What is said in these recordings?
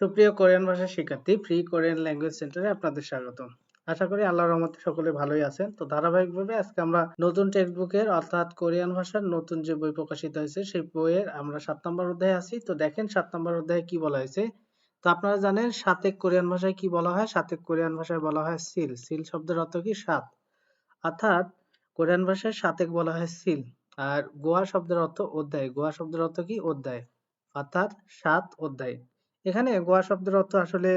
সুপ্রিয় কোরিয়ান ভাষার শিক্ষার্থী, ফ্রি কোরিয়ান ল্যাঙ্গুয়েজ সেন্টারে আপনাদের স্বাগতম। আশা করি আল্লাহর রহমতে সকলে ভালোই আছেন। তো ধারাবাহিকভাবে আজকে আমরা নতুন টেক্সট বুকের অর্থাৎ কোরিয়ান ভাষার নতুন যে বই প্রকাশিত হয়েছে সেই বইয়ের আমরা ৭ নম্বর অধ্যায়ে আছি। তো দেখেন ৭ নম্বর অধ্যায়ে কি বলা হয়েছে। তো আপনারা জানেন সাতেক কোরিয়ান ভাষায় কি বলা হয়? সাতেক কোরিয়ান ভাষায় বলা হয় সিল। সিল শব্দের অর্থ কি? সাত। অর্থাৎ কোরিয়ান ভাষায় সাতেক বলা হয় সিল। আর গোয়া শব্দের অর্থ অধ্যায়। গোয়া শব্দের অর্থ কি? অধ্যায়। অর্থাৎ ৭ অধ্যায়। এখানে গোয়া শব্দের অর্থ আসলে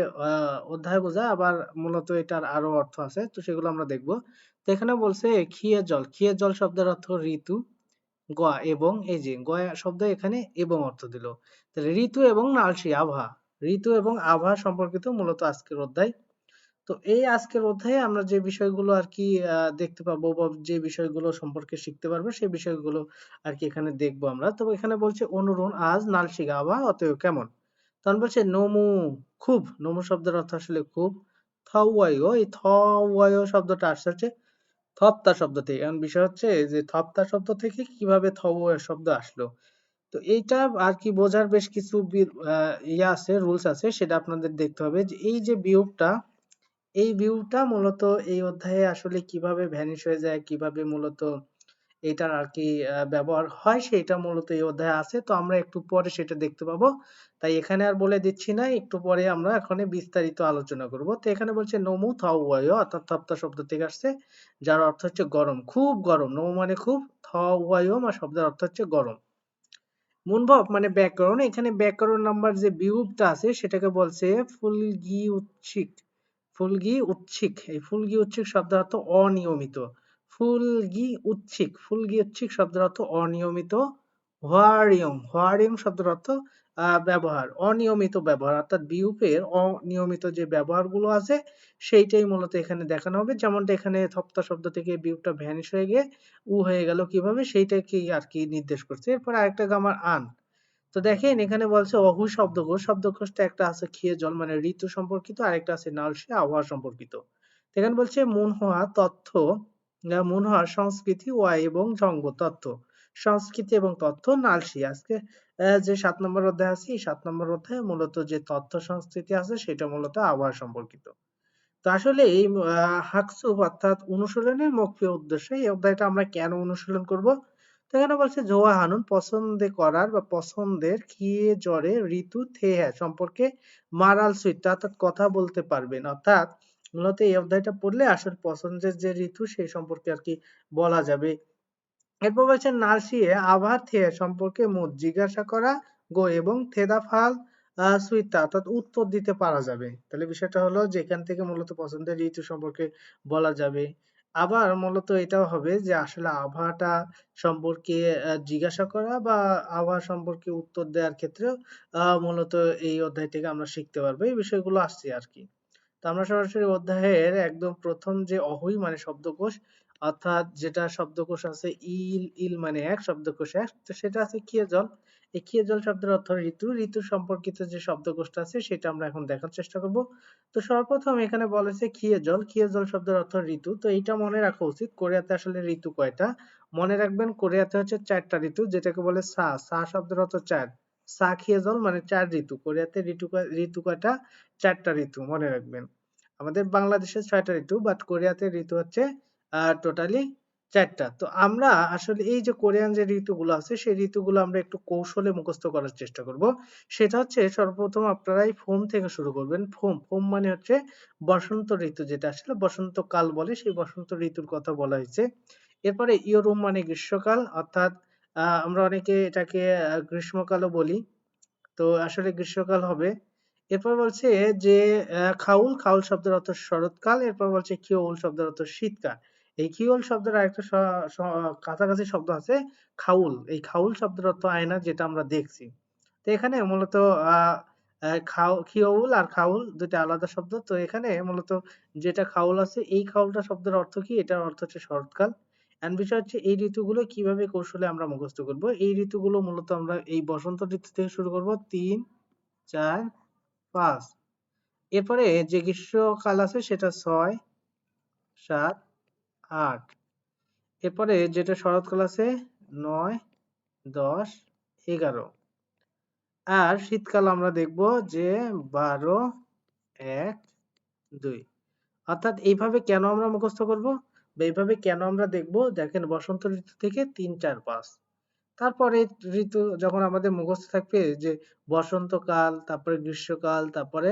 অধ্যায় বোঝায়, আবার মূলত এটার আরো অর্থ আছে। তো সেগুলো আমরা দেখব। তো এখানে বলছে খিয়ে জল। খিয়ে জল শব্দের অর্থ ঋতু। গোয়া এবং এই যে গোয়া শব্দ এখানে এবং অর্থ দিল। তাহলে ঋতু এবং নালসি আবহাওয়া। ঋতু এবং আবহাওয়া সম্পর্কিত মূলত আজকের অধ্যায়। তো এই আজকের অধ্যায়ে আমরা যে বিষয়গুলো আর কি দেখতে পাবো বা যে বিষয়গুলো সম্পর্কে শিখতে পারবো সেই বিষয়গুলো আর কি এখানে দেখবো আমরা। তো এখানে বলছে অনুরণ আজ নালশিগা আবা অতএব কেমন? তখন বলছে নমু খুব। নমু শব্দের অর্থ আসলে খুব। থওয়াইও, এই থওয়াইও শব্দটা আসছে হচ্ছে থপ্তা শব্দ থেকে। এখন বিষয় হচ্ছে যে থপ্তা শব্দ থেকে কিভাবে থওয়াইও শব্দ আসলো। তো এইটা আর কি বোঝার বেশ কিছু ইয়ে আছে, রুলস আছে, সেটা আপনাদের দেখতে হবে যে এই যে বিয়োগটা, এই ভিউটা মূলত এই অধ্যায়ে আসলে কিভাবে ভ্যানিশ হয়ে যায়, কিভাবে মূলত এটার আর কি ব্যবহার হয় সেটা মূলত এই অধ্যায়ে আছে। তো আমরা একটু পরে সেটা দেখতে পাবো। তাই এখানে আর বলে দিচ্ছি না, একটু পরে আমরা এখানে বিস্তারিত আলোচনা করব। তো এখানে বলছে নমু থাওয়ায় অর্থাৎ থপ্তা শব্দ থেকে আসছে, যার অর্থ হচ্ছে গরম, খুব গরম। নমু মানে খুব, থাওয়ায় মানে শব্দের অর্থ হচ্ছে গরম। মুনভাব মানে ব্যাকরণ। এখানে ব্যাকরণ নাম্বার যে বিউবটা আছে সেটাকে বলছে ফুলগি উচ্ছিক। ফুলগি উচ্ছিক। এই ফুলগি উচ্ছিক শব্দের অর্থ অনিয়মিত। ফুলগি উচ্ছিক। ফুলগি উচ্ছিক শব্দের অর্থ অনিয়মিত। হোয়ারিয়ং। হোয়ারিয়ং শব্দের অর্থ ব্যবহার, অনিয়মিত ব্যবহার। অর্থাৎ বিউপের অনিয়মিত যে ব্যবহারগুলো আছে সেইটাই মূলত এখানে দেখানো হবে। যেমনটা এখানে থপ্তা শব্দ থেকে বিউপটা ভ্যানিশ হয়ে গিয়ে উ হয়ে গেল কিভাবে, সেইটাকেই আর কি নির্দেশ করছে। এরপর আরেকটা গ্রামার আন। তো দেখেন এখানে বলছে অহু শব্দকোষ। শব্দকোষটা একটা আছে ক্ষীয় জল মানে ঋতু সম্পর্কিত, আরেকটা আছে নালসি আবহাওয়া সম্পর্কিত। তো এখানে বলছে মুনহোয়া তথ্য, মুনহোয়া সংস্কৃতি ওয়া এবং জঙ্গ তথ্য। সংস্কৃতি এবং তথ্য নালসি। আজকে যে ৭ নম্বর অধ্যায় আছে এই ৭ নম্বর অধ্যায়ে মূলত যে তথ্য সংস্কৃতি আছে সেটা মূলত আবহাওয়া সম্পর্কিত। তো আসলে এই হাকসুব অর্থাৎ অনুশীলনের মুখ্য উদ্দেশ্য, এই অধ্যায়টা আমরা কেন অনুশীলন করব? তো এখানে বলছে জোয়া হানুন পছন্দে করার বা পছন্দের খিয়ে জ্বরে ঋতু থেহা সম্পর্কে মারাল সুইট অর্থাৎ কথা বলতে পারবেন। অর্থাৎ মূলত এই অধ্যায়টা পড়লে আসলে পছন্দের যে ঋতু সেই সম্পর্কে আর কি বলা যাবে। এরপর বলছেন নালসিয়ে আভা থে সম্পর্কে মোট জিজ্ঞাসা করা গো এবং থেদাফাল সুইতা অর্থাৎ উত্তর দিতে পারা যাবে। তাহলে বিষয়টা হলো যে এখান থেকে মূলত পছন্দের ঋতু সম্পর্কে বলা যাবে। আবার মূলত এটাও হবে যে আসলে আবহাওয়াটা সম্পর্কে জিজ্ঞাসা করা বা আবহাওয়া সম্পর্কে উত্তর দেওয়ার ক্ষেত্রেও মূলত এই অধ্যায় থেকে আমরা শিখতে পারবো। এই বিষয়গুলো আসছে আর কি। তো আমরা সরাসরি অধ্যায়ের একদম প্রথম যে অহই মানে শব্দকোষ, অর্থাৎ যেটা শব্দকোষ আছে ইল, ইল মানে এক, শব্দকোষ এক, তো সেটা আছে ক্ষীয় জল। এই ক্ষীয় জল শব্দের অর্থ ঋতু। ঋতু সম্পর্কিত যে শব্দকোষটা আছে সেটা আমরা এখন দেখার চেষ্টা করব। তো সর্বপ্রথম এখানে বলেছে ক্ষীয় জল। ক্ষীয় জল শব্দের অর্থ ঋতু। তো এইটা মনে রাখা উচিত, কোরিয়াতে আসলে ঋতু কয়টা মনে রাখবেন। কোরিয়াতে হচ্ছে ৪টা ঋতু, যেটাকে বলে সা। সা শব্দের অর্থ ৪। সা ক্ষীয় জল মানে ৪ ঋতু। কোরিয়াতে ঋতু কয়টা? ৪টা ঋতু মনে রাখবেন। আমাদের বাংলাদেশে ৬টা ঋতু, বাট কোরিয়াতে ঋতু হচ্ছে টোটালি ৪টা। তো আমরা আসলে এই যে কোরিয়ান যে ঋতুগুলো আছে সেই ঋতুগুলো আমরা একটু কৌশলে মুখস্থ করার চেষ্টা করব। সেটা হচ্ছে সর্বপ্রথম আপনারা এই ফোম থেকে শুরু করবেন। ফোম, ফোম মানে হচ্ছে বসন্ত ঋতু, যেটা আসলে বসন্তকাল বলে, সেই বসন্ত ঋতুর কথা বলা হয়েছে। এরপরে ইয়োরুম মানে গ্রীষ্মকাল, অর্থাৎ আমরা অনেকে এটাকে গ্রীষ্মকালও বলি। তো আসলে গ্রীষ্মকাল হবে। এরপর বলছে যে খাউল, খাউল শব্দের অর্থ শরৎকাল। এরপর বলছে খিওল শব্দের অর্থ শীতকাল। এই খিওল শব্দের আরেকটা কাছাকাছি শব্দ আছে খাউল। এই খাউল শব্দের অর্থ আয়না, যেটা আমরা দেখছি। তো এখানে মূলত আহ খিওল আর খাউল দুইটা আলাদা শব্দ। তো এখানে মূলত যেটা খাউল আছে এই খাউলটা শব্দের অর্থ কি, এটার অর্থ হচ্ছে শরৎকাল। এন্ড বিষয় হচ্ছে এই ঋতুগুলো কিভাবে কৌশলে আমরা মুখস্থ করব। এই ঋতুগুলো মূলত আমরা এই বসন্ত ঋতু থেকে শুরু করব, ৩, ৪, ৫। এরপরে যে গ্রীষ্মকাল আছে সেটা ৬, ৭, ৮। এরপরে যেটা শরৎকাল আছে ৯, ১০, ১১। আর শীতকাল আমরা দেখব যে 12, 1, 2 অর্থাৎ এইভাবে কেন আমরা মুখস্থ করব? বা এইভাবে কেন আমরা দেখব? দেখেন বসন্ত ঋতু থেকে ৩, ৪, ৫ তারপরে ঋতু যখন আমাদের মুখস্থ থাকবে যে বসন্তকাল, তারপরে গ্রীষ্মকাল, তারপরে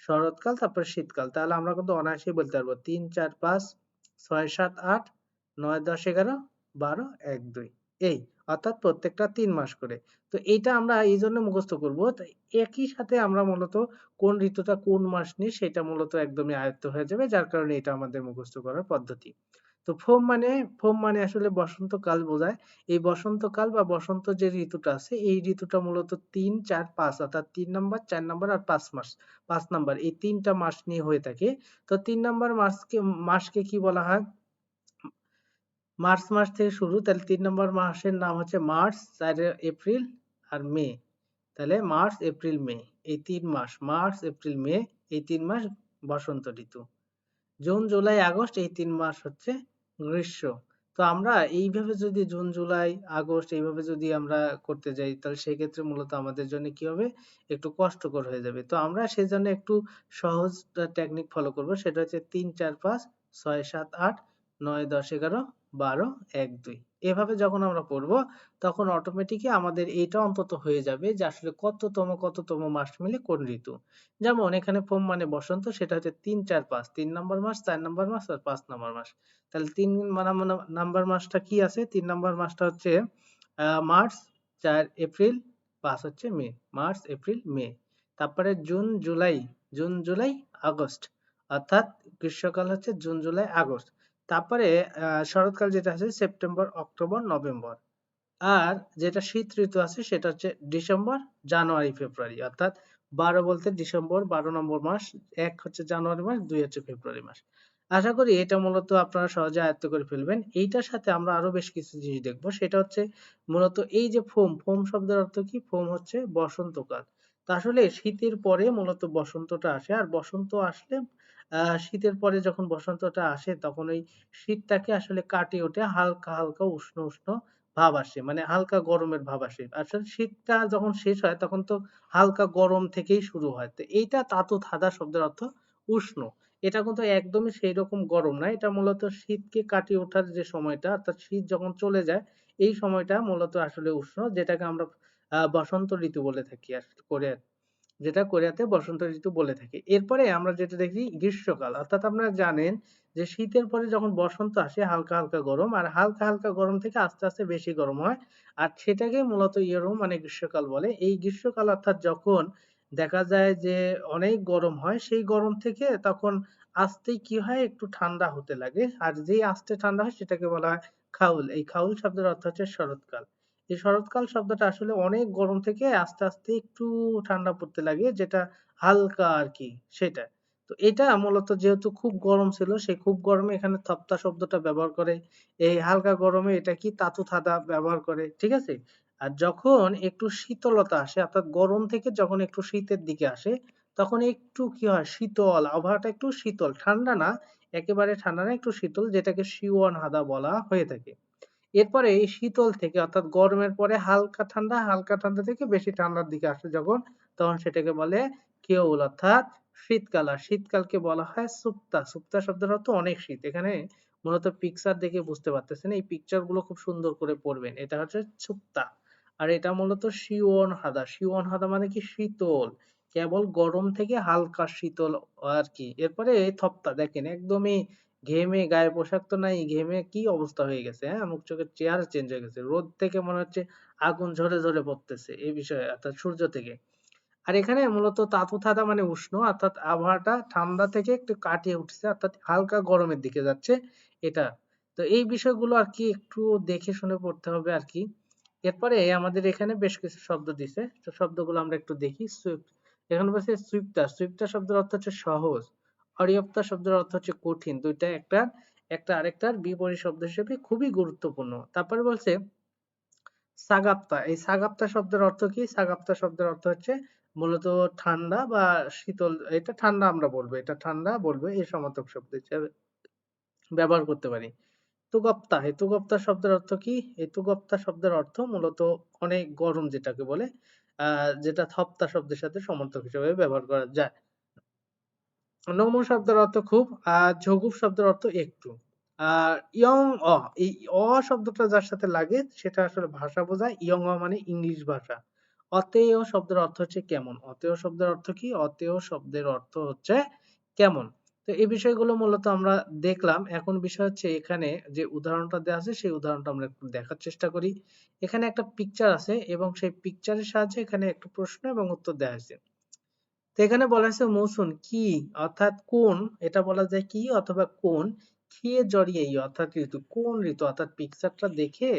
শরৎকাল, তারপরে শীতকাল। তাহলে আমরা কিন্তু অনায়াসেই বলতে পারবো ৩, ৪, ৫, ৬, ৭, ৮, ৯, ১০, ১১, ১২, ১, ২ এই। অর্থাৎ প্রত্যেকটা ৩ মাস করে। তো এইটা আমরা এইজন্য মুখস্থ করব। তো একই সাথে আমরা মূলত কোন ঋতুটা কোন মাস নিয়ে সেটা মূলত একদমই আয়ত্ত হয়ে যাবে। যার কারণে এটা আমাদের মুখস্থ করার পদ্ধতি। তো ফোম মানে আসলে বসন্তকাল বোঝায়। এই বসন্তকাল বা বসন্ত যে ঋতুটা আছে এই ঋতুটা মূলত ৩, ৪, ৫ অর্থাৎ ৩ নাম্বার, ৪ নাম্বার আর ৫ মাস। ৫ নাম্বার এই ৩ টা মাস নিয়ে হয়ে থাকে। তো ৩ নাম্বার মাসকে কি বলা হয়? মার্চ মাস থেকে শুরু। তাহলে ৩ নাম্বার মাসের নাম হচ্ছে মার্চ, ৪ এপ্রিল আর মে। তাহলে মার্চ, এপ্রিল, মে এই ৩ মাস। মার্চ, এপ্রিল, মে এই ৩ মাস বসন্ত ঋতু। জুন, জুলাই, আগস্ট এই ৩ মাস হচ্ছে গ্রীষ্ম। তো আমরা এইভাবে যদি জুন, জুলাই, আগস্ট এইভাবে যদি আমরা করতে যাই তাহলে সেক্ষেত্রে মূলত আমাদের জন্য কি হবে? একটু কষ্টকর হয়ে যাবে। তো আমরা সেজন্য একটু সহজ টেকনিক ফলো করব। সেটা হচ্ছে ৩, ৪, ৫, ৬, ৭, ৮, ৯, ১০, ১১, ১২, ১, ২ এভাবে যখন আমরা পড়ব তখন অটোমেটিকই আমাদের এইটা অন্তত হয়ে যাবে যে আসলে কততম মাস মিলে কোন ঋতু। যেমন এখানে ফোম মানে বসন্ত সেটা হচ্ছে ৩, ৪, ৫ ৩ নাম্বার মাস, ৪ নাম্বার মাস আর ৫ নাম্বার মাস। তাহলে ৩ নাম্বার মাসটা কি আছে? ৩ নাম্বার মাসটা হচ্ছে মার্চ, ৪ এপ্রিল, ৫ হচ্ছে মে। মার্চ, এপ্রিল, মে। তারপরে জুন, জুলাই, আগস্ট। অর্থাৎ গ্রীষ্মকাল হচ্ছে জুন, জুলাই, আগস্ট। তারপরে শরৎকাল যেটা আছে সেপ্টেম্বর, অক্টোবর, নভেম্বর। আর যেটা শীত ঋতু আছে সেটা হচ্ছে ডিসেম্বর, জানুয়ারি, ফেব্রুয়ারি। অর্থাৎ ১২ বলতে ডিসেম্বর ১২ নম্বর মাস, ১ হচ্ছে জানুয়ারি মাস, ২ হচ্ছে ফেব্রুয়ারি মাস। আশা করি এটা মূলত আপনারা সহজে আয়ত্ত করে ফেলবেন। এইটার সাথে আমরা আরো বেশ কিছু জিনিস দেখব। সেটা হচ্ছে মূলত এই যে ফোম শব্দের অর্থ কি? ফোম হচ্ছে বসন্তকাল। তো আসলে শীতের পরে মূলত বসন্তটা আসে। আর বসন্ত আসলে শীতের পরে যখন বসন্তটা আসে তখন ওই শীতটাকে আসলে কাটিয়ে ওঠে হালকা উষ্ণ ভাব আসে। মানে হালকা গরমের ভাব আসে। আসলে শীতটা যখন শেষ হয় তখন তো হালকা গরম থেকেই শুরু হয়। তো এইটা তাতুত হাদা শব্দের অর্থ উষ্ণ। এটা কিন্তু একদমই সেইরকম গরম না। এটা মূলত শীতকে কাটিয়ে ওঠার যে সময়টা অর্থাৎ শীত যখন চলে যায় এই সময়টা মূলত আসলে উষ্ণ যেটাকে আমরা বসন্ত ঋতু বলে থাকি যেটা কোরিয়াতে বসন্ত ঋতু বলে থাকি। এরপরে আমরা যেটা দেখি গ্রীষ্মকাল। অর্থাৎ আপনারা জানেন যে শীতের পরে যখন বসন্ত আসে হালকা গরম আর হালকা গরম থেকে আস্তে বেশি গরম হয়। আর সেটাকে মূলত ইয়েরু মানে গ্রীষ্মকাল বলে। এই গ্রীষ্মকাল অর্থাৎ যখন দেখা যায় যে অনেক গরম হয় সেই গরম থেকে তখন আস্তেই কি হয় একটু ঠান্ডা হতে লাগে। আর যেই আস্তে ঠান্ডা হয় সেটাকে বলা হয় খাউল। এই খাউল শব্দের অর্থ হচ্ছে শরৎকাল। এই শরৎকাল শব্দটা আসলে অনেক গরম থেকে আস্তে একটু ঠান্ডা পড়তে লাগে যেটা হালকা আরকি সেটা। তো এটা মূলত যেহেতু খুব গরম ছিল সেই খুব গরমে এখানে তপ্তা শব্দটা ব্যবহার করে। এই হালকা গরমে এটা কি তাতু থাদা ব্যবহার করে। ঠিক আছে? আর যখন একটু শীতলতা আসে অর্থাৎ গরম থেকে যখন একটু শীতের দিকে আসে তখন একটু কি হয় শীতল আবহাওয়াটা একটু শীতল। ঠান্ডা না, একেবারে ঠান্ডা না একটু শীতল যেটাকে শিওয়ান হাদা বলা হয়ে থাকে। এরপরে এই শীতল থেকে অর্থাৎ গরমের পরে হালকা ঠান্ডা থেকে বেশি ঠান্ডার দিকে আসে যখন, তখন সেটাকে বলে কেউল অর্থাৎ শীতকাল। আর শীতকালকে বলা হয় সুপ্তা। সুপ্তা শব্দের অর্থ অনেক শীত। এখানে মূলত পিকচার দেখে বুঝতে পারতেছেন। এই পিকচার গুলো খুব সুন্দর করে পড়বেন। এটা হচ্ছে সুপ্তা। আর এটা মূলত শিওন হাদা। শিওন হাদা মানে কি শীতল। কেবল গরম থেকে হালকা শীতল আর কি। এরপরে থপ্তা দেখেন একদমই ঘেমে গায়ে পোশাক তো নাই, ঘেমে কি অবস্থা হয়ে গেছে, হ্যাঁ? মুখ চোখের চেহারা চেঞ্জ হয়ে গেছে। রোদ থেকে মনে হচ্ছে আগুন ঝরে পড়তেছে এই বিষয়ে অর্থাৎ সূর্য থেকে। আর এখানে মূলত তাপমাত্রা মানে উষ্ণ অর্থাৎ আবহাওয়াটা ঠান্ডা থেকে একটু কাটিয়ে উঠছে অর্থাৎ হালকা গরমের দিকে যাচ্ছে এটা। তো এই বিষয়গুলো আর কি একটু দেখে শুনে পড়তে হবে আর কি। এরপরে আমাদের এখানে বেশ কিছু শব্দ দিছে। তো শব্দগুলো আমরা একটু দেখি। সুইফট। এখানে বলছে সুইফটা। সুইফটা শব্দের অর্থ হচ্ছে সহজ। অরিয়প্তা শব্দের অর্থ হচ্ছে কঠিন। দুইটা একটা আরেকটার বিপরীত শব্দ হিসেবে খুবই গুরুত্বপূর্ণ। তারপরে বলছে সাগাপ্তা। এই সাগাপ্তা শব্দের অর্থ কি? সাগাপ্তা শব্দের অর্থ হচ্ছে মূলত ঠান্ডা বা শীতল। এটা ঠান্ডা আমরা বলবো। এটা ঠান্ডা বলবো এই সমার্থক শব্দ হিসেবে ব্যবহার করতে পারি। তুগপ্তা। এই তুগপ্তা শব্দের অর্থ কি? এই তুগপ্তা শব্দের অর্থ মূলত অনেক গরম যেটাকে বলে। যেটা থপ্তা শব্দের সাথে সমার্থক হিসেবে ব্যবহার করা যায়। নমো শব্দের অর্থ খুব, আর ঝগুব শব্দের অর্থ একটু। আর ইয়ং অ, এই শব্দটা যার সাথে লাগে সেটা আসলে ভাষা বোঝায়। ইয়ং মানে ইংলিশ ভাষা। অতেয় শব্দের অর্থ হচ্ছে কেমন। অতেয় শব্দের অর্থ কি? অতেয় শব্দের অর্থ হচ্ছে কেমন। তো এই বিষয়গুলো মূলত আমরা দেখলাম। এখন বিষয় হচ্ছে এখানে যে উদাহরণটা দেওয়া আছে সেই উদাহরণটা আমরা একটু দেখার চেষ্টা করি। এখানে একটা পিকচার আছে এবং সেই পিকচারের সাহায্যে এখানে একটা প্রশ্ন এবং উত্তর দেওয়া হয়েছে। তো এখানে বলা হয়েছে মৌসুম কি অর্থাৎ কোন, এটা বলা যায় কি অথবা কোন, খেয়ে জড়িয়ে অর্থাৎ ঋতু, কোন ঋতু অর্থাৎ পিকচারটা দেখে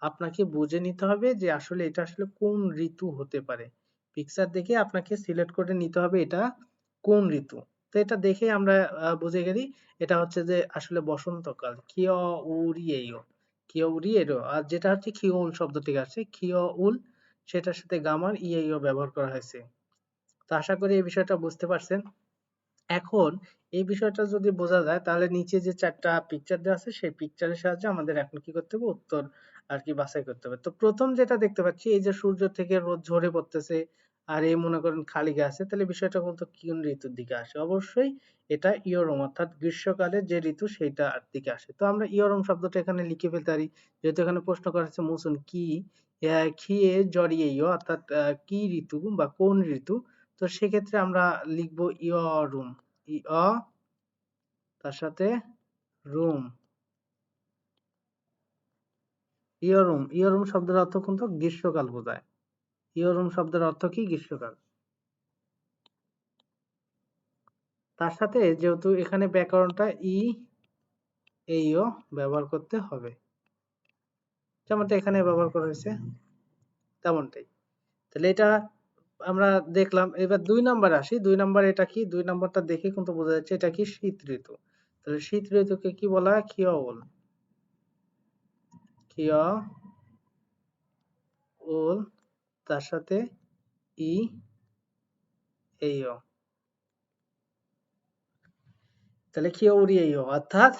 আপনাকে বুঝে নিতে হবে যে আসলে এটা আসলে কোন ঋতু হতে পারে। পিকচার দেখে আপনাকে সিলেক্ট করে নিতে হবে এটা কোন ঋতু। তো এটা দেখে আমরা বুঝে গেলি এটা হচ্ছে যে আসলে বসন্তকাল। কিয় উড়িয়েও, কিয় উড়িয়েও, আর যেটা হচ্ছে খিওউল শব্দ থেকে আসছে, খিওউল সেটার সাথে গামার ইয়েও ব্যবহার করা হয়েছে। তো আশা করি এই বিষয়টা বুঝতে পারছেন। এখন এই বিষয়টা যদি বোঝা যায় তাহলে নিচে যে ৪ টা পিকচার দেওয়া আছে সেই পিকচারের সাহায্যে আমাদের এখন কি করতে হবে? উত্তর আরকি বাছাই করতে হবে। তো ১ম যেটা দেখতে পাচ্ছি এই যে সূর্য থেকে রোদ ঝরে পড়তেছে আর এই মনে করেন খালি গায়ে আছে, তাহলে বিষয়টা বলতো কোন ঋতুর দিকে আসে? অবশ্যই এটা ইয়রম অর্থাৎ গ্রীষ্মকালের যে ঋতু সেইটার দিকে আসে। তো আমরা ইয়রম শব্দটা এখানে লিখে ফেলতে পারি। যেহেতু এখানে প্রশ্ন করা হচ্ছে মৌসুম কি খিয়ে জড়িয়ে অর্থাৎ কি ঋতু বা কোন ঋতু? তো সেক্ষেত্রে আমরা লিখব ইয়রুম। ইয় তার সাথে রুম। ইয়রুম। ইয়রুম শব্দের অর্থ কিন্তু গ্রীষ্মকাল বোঝায়। ইয়রুম শব্দের অর্থ কি? গ্রীষ্মকাল। তার সাথে যেহেতু এখানে ব্যাকরণটা এইও ব্যবহার করতে হবে। যেমনটা এখানে ব্যবহার করা হয়েছে তেমনটাই। তাহলে এটা আমরা দেখলাম। এবার ২ নাম্বারে আসি। ২ নাম্বার এটা কি? ২ নাম্বারটা দেখে কিন্তু বোঝা যাচ্ছে এটা কি? শীত ঋতু। তাহলে শীত ঋতুকে কি বলা হয়? খিয়উল। খিয়উল তার সাথে ই এইও। তাহলে খিয়উরিয়েও অর্থাৎ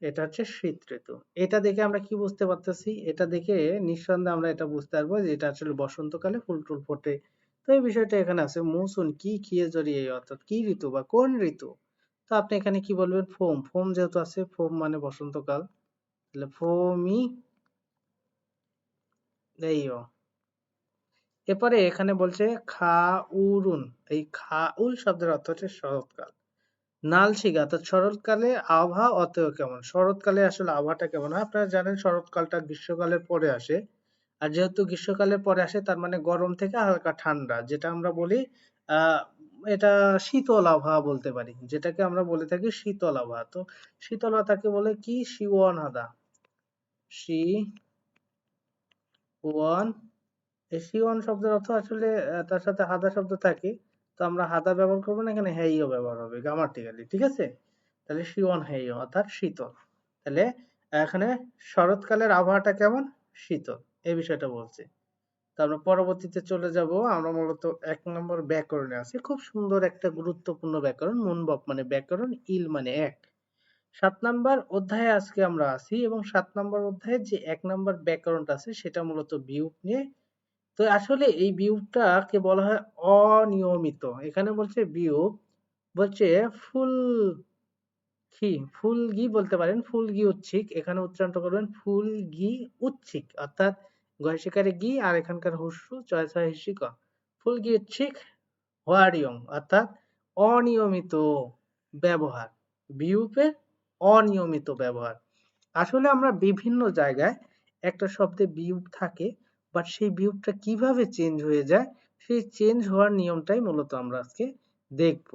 এটা হচ্ছে শীত ঋতু। এটা দেখে আমরা কি বুঝতে পারতেছি? এটা দেখে নিঃসন্দেহে আমরা এটা বুঝতে পারবো যে এটা আসলে বসন্তকালে ফুল-টুল ফোটে। তো এই বিষয়টা এখানে আছে। মৌসুম কি খিয়ে জড়িয়ে অর্থাৎ কি ঋতু বা কোন ঋতু? তো আপনি এখানে কি বলবেন? ফোম। ফোম যেহেতু আছে, ফোম মানে বসন্তকাল। তাহলে ফোমি এইও। এরপরে এখানে বলছে খাউরুন। এই খাউল শব্দের অর্থ হচ্ছে শরৎকাল। নালশিখা অর্থাৎ শরৎকালে আবহাওয়া অতএব কেমন? শরৎকালে আসলে আবহাওয়াটা কেমন হয়? আপনারা জানেন শরৎকালটা গ্রীষ্মকালের পরে আসে। আর যেহেতু গ্রীষ্মকালের পরে আসে তার মানে গরম থেকে হালকা ঠান্ডা। যেটা আমরা বলি আহ এটা শীতল আবহাওয়া বলতে পারি। যেটাকে আমরা বলে থাকি শীতল আবহাওয়া। তো শীতল আবহাওয়াকে বলে কি? শিওয়ানহাদা। শিওয়ান। এই শিওয়ান শব্দের অর্থ আসলে তার সাথে হাদা শব্দ থাকে। তো আমরা হাদা ব্যবহার করবো না, এখানে হেইও ব্যবহার হবে গ্রামাটিক্যালি। ঠিক আছে? তাহলে শিওন হেইও অর্থাৎ শীতল। তাহলে এখানে শরৎকালের আবহাওয়াটা কেমন? শীতল। এই বিষয়টা বলছে। তো আমরা পরবর্তীতে চলে যাব। আমরা মূলত ১ নম্বর ব্যাকরণে আছি। খুব সুন্দর একটা গুরুত্বপূর্ণ ব্যাকরণ। মুনবব মানে ব্যাকরণ, ইল মানে ১। ৭ নাম্বার অধ্যায়ে আজকে আমরা আছি এবং ৭ নাম্বার অধ্যায়ে যে ১ নাম্বার ব্যাকরণটা আছে সেটা মূলত বিয়োগ নিয়ে। তো আসলে এই বিয়োগটাকে বলা হয় অনিয়মিত। এখানে বলছে বিয়োগ, বলছে ফুল ফুলগি বলতে পারেন, ফুলগি উচ্ছিক। এখানে উচ্চারণটা করবেন ফুলগি উচ্ছিক অর্থাৎ গয় শিকারে গি আর এখানকার হুস্যু চয় ছয় হিসি ক। ফুলগি উচ্ছিক হোয়ারিয়ং অর্থাৎ অনিয়মিত ব্যবহার। বিয়োগের অনিয়মিত ব্যবহার। আসলে আমরা বিভিন্ন জায়গায় একটা শব্দে বিয়োগ থাকে, বাট সেই বিয়োগটা কিভাবে চেঞ্জ হয়ে যায় সেই চেঞ্জ হওয়ার নিয়মটাই মূলত আমরা আজকে দেখব।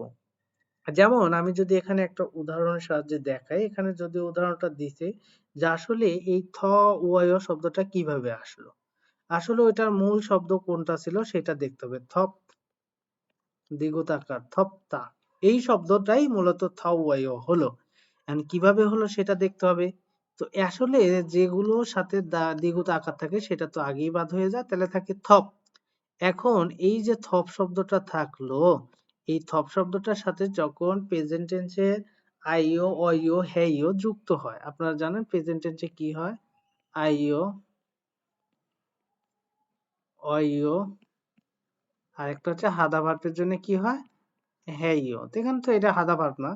যেমন আমি যদি এখানে একটা উদাহরণের সাহায্যে দেখাই, এখানে যদি উদাহরণটা দিছে যে আসলে এই থ ওয় শব্দটা কিভাবে আসলো। আসলে ওইটার মূল শব্দ কোনটা ছিল সেটা দেখতে হবে। থপ দ্বিগুতাকার থপ্তা, এই শব্দটাই মূলত থ ওয় হলো। এখন কিভাবে হলো সেটা দেখতে হবে। তো আসলে যেগুলোর সাথে দ্বিগুত আকার থাকে সেটা তো আগেই বাদ হয়ে যায়, তাহলে থাকে থপ। এখন এই যে থপ শব্দটা থাকলো, এই থপ শব্দটার সাথে যখন প্রেজেন্ট টেন্সে আইও অইও হেইও যুক্ত হয়, আপনারা জানেন প্রেজেন্ট টেন্সে কি হয়? আইও অইও আর একটা হচ্ছে হাদা ভার্বের জন্য কি হয়, হ্যাইও। তো এখানে তো এটা হাদা ভার্ব না,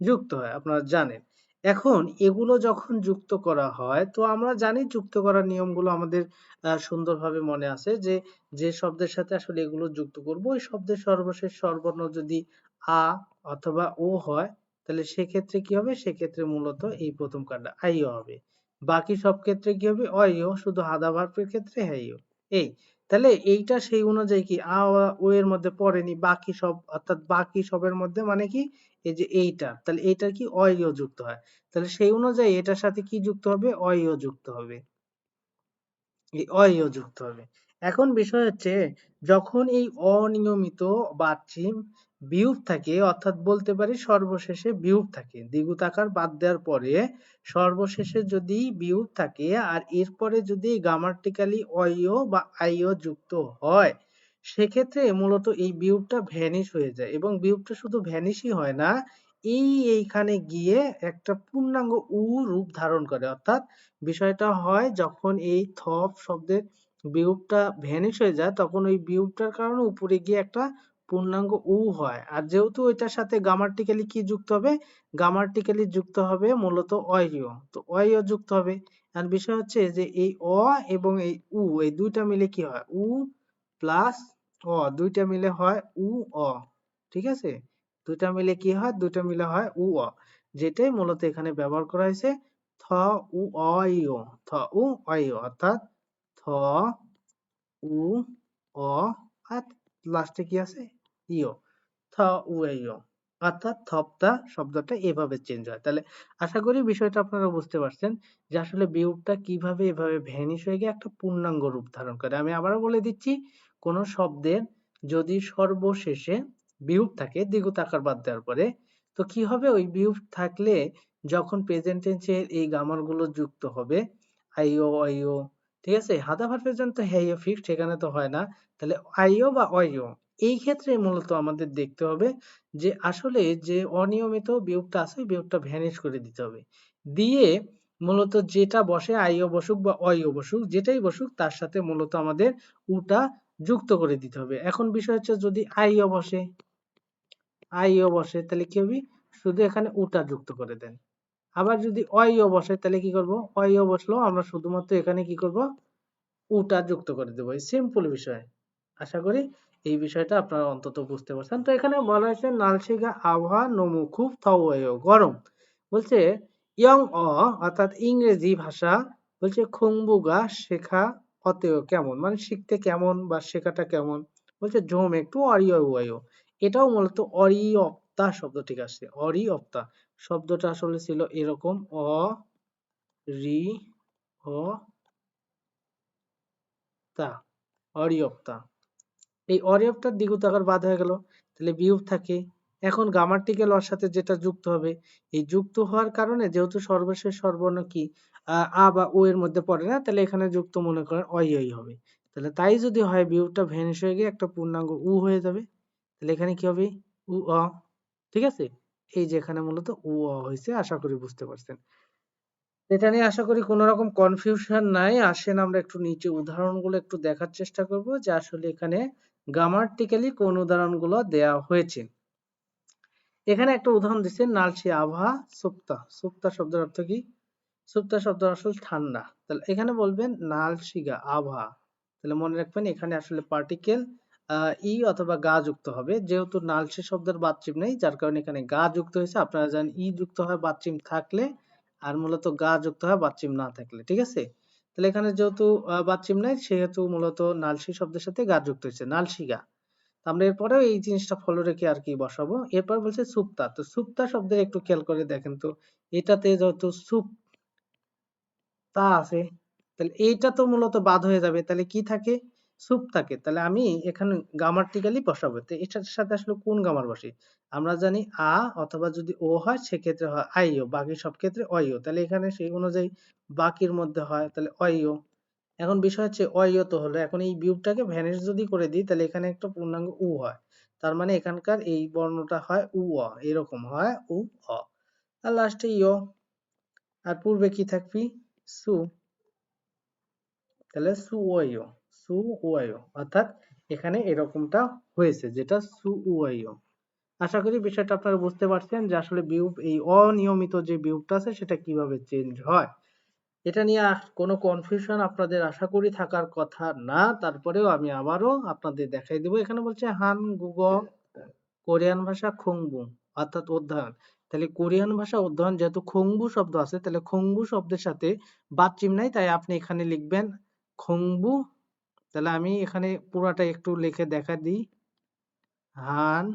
যুক্ত হয়, আপনারা জানেন। এখন এগুলো যখন যুক্ত করা হয়, তো আমরা জানি যুক্ত করার নিয়মগুলো আমাদের সুন্দরভাবে মনে আছে, যে যে শব্দের সাথে আসলে এগুলো যুক্ত করব, ওই শব্দের সর্বশেষ স্বরবর্ণ যদি আ অথবা ও হয়, তাহলে সেক্ষেত্রে কি হবে, সেক্ষেত্রে মূলত এই প্রথম কার্ডটা আইও হবে। বাকি সব ক্ষেত্রে কি হবে, অইও, শুধু হাদা ভার্বের ক্ষেত্রে হ্যাইও। এই, তাহলে এইটা সেই অনুযায়ী কি ও এর মধ্যে পড়েনি, বাকি সব, অর্থাৎ বাকি সবের মধ্যে মানে কি, এই যে এইটা, তাহলে এইটার কি অইও যুক্ত হয়, তাহলে সেই অনুযায়ী এটার সাথে কি যুক্ত হবে, অইও যুক্ত হবে, এই অইও যুক্ত হবে। এখন বিষয় হচ্ছে, যখন এই অনিয়মিত বাচ্চিম বিয়োগ থাকে, অর্থাৎ বলতে পারি সর্বশেষে বিয়োগ থাকে, দ্বিগুণ আকার বাদ দেওয়ার পরে সর্বশেষে যদি বিয়োগ থাকে, আর এরপরে যদি গ্রামাটিক্যালি অইও বা আইও যুক্ত হয়, সেক্ষেত্রে মূলত এই বিয়োগটা ভ্যানিশ হয়ে যায়, এবং বিয়োগটা শুধু ভ্যানিশই হয় না, এইখানে গিয়ে একটা পূর্ণাঙ্গ উ রূপ ধারণ করে। অর্থাৎ বিষয়টা হয়, যখন এই থপ শব্দের বিয়োগটা ভ্যানিশ হয়ে যায়, তখন ওই বিয়োগটার কারণে উপরে গিয়ে একটা পূর্ণাঙ্গ উ হয়। আর যেহেতু এটার সাথে গ্রামাটিক্যালি কি যুক্ত হবে, গ্রামাটিক্যালি যুক্ত হবে মূলত অইও, তো অইও যুক্ত হবে। আর বিষয় হচ্ছে যে এই অ এবং এই উ, এই দুইটা মিলে কি হয়, উ প্লাস অ, দুইটা মিলে হয় উ অ। ঠিক আছে, দুইটা মিলে কি হয়, দুইটা মিলে হয় উ অ, যেটাই মূলত এখানে ব্যবহার করা হয়েছে। থ উ অ ইও, থ উ অ ইও, অর্থাৎ থ উ অ, আর লাস্টে কি আছে, ইও, থ উ এ ইও, অর্থাৎ থপটা শব্দটা এভাবে চেঞ্জ হয়। তাহলে আশা করি বিষয়টা আপনারা বুঝতে পারছেন, যে আসলে বিয়োগটা কিভাবে এভাবে ভ্যানিশ হয়ে গিয়ে একটা পূর্ণাঙ্গ রূপ ধারণ করে। আমি আবারও বলে দিচ্ছি, কোন শব্দের যদি সর্বশেষে বিয়োগ থাকে দ্বিগুণ আকার বাদ দেওয়ার পরে, তো কি হবে, ওই বিয়োগ থাকলে যখন প্রেজেন্ট টেন্সে এই গ্রামার গুলো যুক্ত হবে, আইও অইও, ঠিক আছে, হাদা ভার্বের জন্য তো হ্যাইও ফিক্সড, সেখানে তো হয় না, তাহলে আইও বা অইও, এই ক্ষেত্রে মূলত আমাদের দেখতে হবে যে আসলে যে অনিয়মিত বিয়োগটা আছে, বিয়োগটা ভ্যানিশ করে দিতে হবে, দিয়ে মূলত যেটা বসে, আইও বসুক বা অইও বসুক, যেটাই বসুক, তার সাথে মূলত আমাদের উটা যুক্ত করে দিতে হবে। এখন বিষয় হচ্ছে, যদি আইও বসে, আইও বসে, তাহলে কি হবে, শুধু এখানে উটা যুক্ত করে দেন। আবার যদি অইও বসে, তাহলে কি করব, অইও বসলো, আমরা শুধুমাত্র এখানে কি করব, উটা যুক্ত করে দেবো, এই সিম্পল বিষয়। আশা করি এই বিষয়টা আপনারা অন্তত বুঝতে পারছেন। তো এখানে বলা হয়েছে নালশিগা আবহাওয়া নমু খুব থাওয়েও গরম, বলছে ইয়ং অর্থাৎ ইংরেজি ভাষা, বলছে খুংবুগা শেখা অতেও কেমন, মানে শিখতে কেমন বা শেখাটা কেমন, বলছে জোম একটু অরিয়, এটাও মূলত অরিয়প্তা শব্দ, ঠিক আছে, অরিয়প্তা শব্দটা আসলে ছিল এরকম, অ রি অ তা, অরিয়প্তা। এই অরিয়বটার দ্বিগুণ আকার বাদ হয়ে গেল, তাহলে বিয়োগ থাকে। এখন গ্রামাটিক্যাল অর সাথে যেটা যুক্ত হবে, এই যুক্ত হওয়ার কারণে যেহেতু সর্বশেষ সর্বর্ণ কি আ বা ও এর মধ্যে পড়ে না, তাহলে এখানে যুক্ত মনে করেন অই হবে। তাহলে তাই যদি হয়, বিয়োগটা ভ্যানিশ হয়ে গিয়ে একটা পূর্ণাঙ্গ উ হয়ে যাবে, তাহলে এখানে কি হবে, উ অ। ঠিক আছে, এই যে এখানে মূলত উ অ হয়েছে, আশা করি বুঝতে পারছেন। এটা নিয়ে আশা করি কোনো রকম কনফিউশন নাই। আসেন আমরা একটু নিচে উদাহরণগুলো একটু দেখার চেষ্টা করব, যে আসলে এখানে গ্রামাটিক্যালি কোন উদাহরণগুলো দেয়া হয়েছে। এখানে একটা উদাহরণ দিচ্ছে, নালচি আভা সুপ্তা, সুপ্তা শব্দের অর্থ কি, সুপ্তা শব্দের আসল ঠান্ডা, তাহলে এখানে বলবেন নালশিগা আভা, তাহলে মনে রাখবেন এখানে আসলে পার্টিকেল ই অথবা গা যুক্ত হবে, যেহেতু নালশি শব্দের বাচ্চিম নেই, যার কারণে এখানে গা যুক্ত হয়েছে। আপনারা জানেন ই যুক্ত হয় বাচ্চিম থাকলে, আর মূলত গা যুক্ত হয় বাচ্চিম না থাকলে, ঠিক আছে। তাহলে এখানে যেহেতু বাচ্চিম নাই, সেহেতু মূলত নালশি শব্দের সাথে গা যুক্ত হয়েছে, নালশিগা। আমরা এরপরেও এই জিনিসটা ফলো রেখে আর কি বসাবো। এরপর বলছে সুপ্তা, তো সুপ্তা শব্দের একটু খেয়াল করে দেখেন তো, এটাতে যেহেতু সুপ তা আছে, তাহলে এইটা তো মূলত বাদ হয়ে যাবে, তাহলে কি থাকে, সুপ থাকে। তাহলে আমি এখানে গ্রামাটিক্যালি বসাবো, তো এটার সাথে আসলে কোন গ্রামার বসে, আমরা জানি আ, অথবা যদি ও হয় সেক্ষেত্রে হয় আইও, বাকি সব ক্ষেত্রে অইও, তাহলে এখানে সেই অনুযায়ী বাকির মধ্যে হয়, তাহলে অইও। এখন বিষয় হচ্ছে অইও তো হলো, এখন এই বিয়োগটাকে ভ্যানিশ যদি করে দিই, তাহলে এখানে একটা পূর্ণাঙ্গ উ হয়, তার মানে এখানকার এই বর্ণটা হয় উ অ, এরকম হয় উ অ, আর লাস্টে ইয়, আর পূর্বে কি থাকবি, সু, তাহলে সুওয়ো, সুওয়ো, অর্থাৎ এখানে এরকমটা হয়েছে, যেটা সুউয়াইও। আশা করি বিষয়টা আপনারা বুঝতে পারছেন যে আসলে বিউপ, এই অনিয়মিত যে বিউপটা আছে সেটা কিভাবে চেঞ্জ হয়। এটা নিয়ে কোনো কনফিউশন আপনাদের আশা করি থাকার কথা না। তারপরেও আমি আবারও আপনাদের দেখাই দেব। এখানে বলছে হানগুগ, কোরিয়ান ভাষা খংবু, অর্থাৎ অধ্যয়ন। তাহলে কোরিয়ান ভাষা অধ্যয়ন, যেহেতু খংবু শব্দ আছে, তাহলে খংবু শব্দের সাথে বাচ্চিম নাই, তাই আপনি এখানে লিখবেন খংবু। তাহলে আমি এখানে পুরাটা একটু লিখে দেখা দিই। হান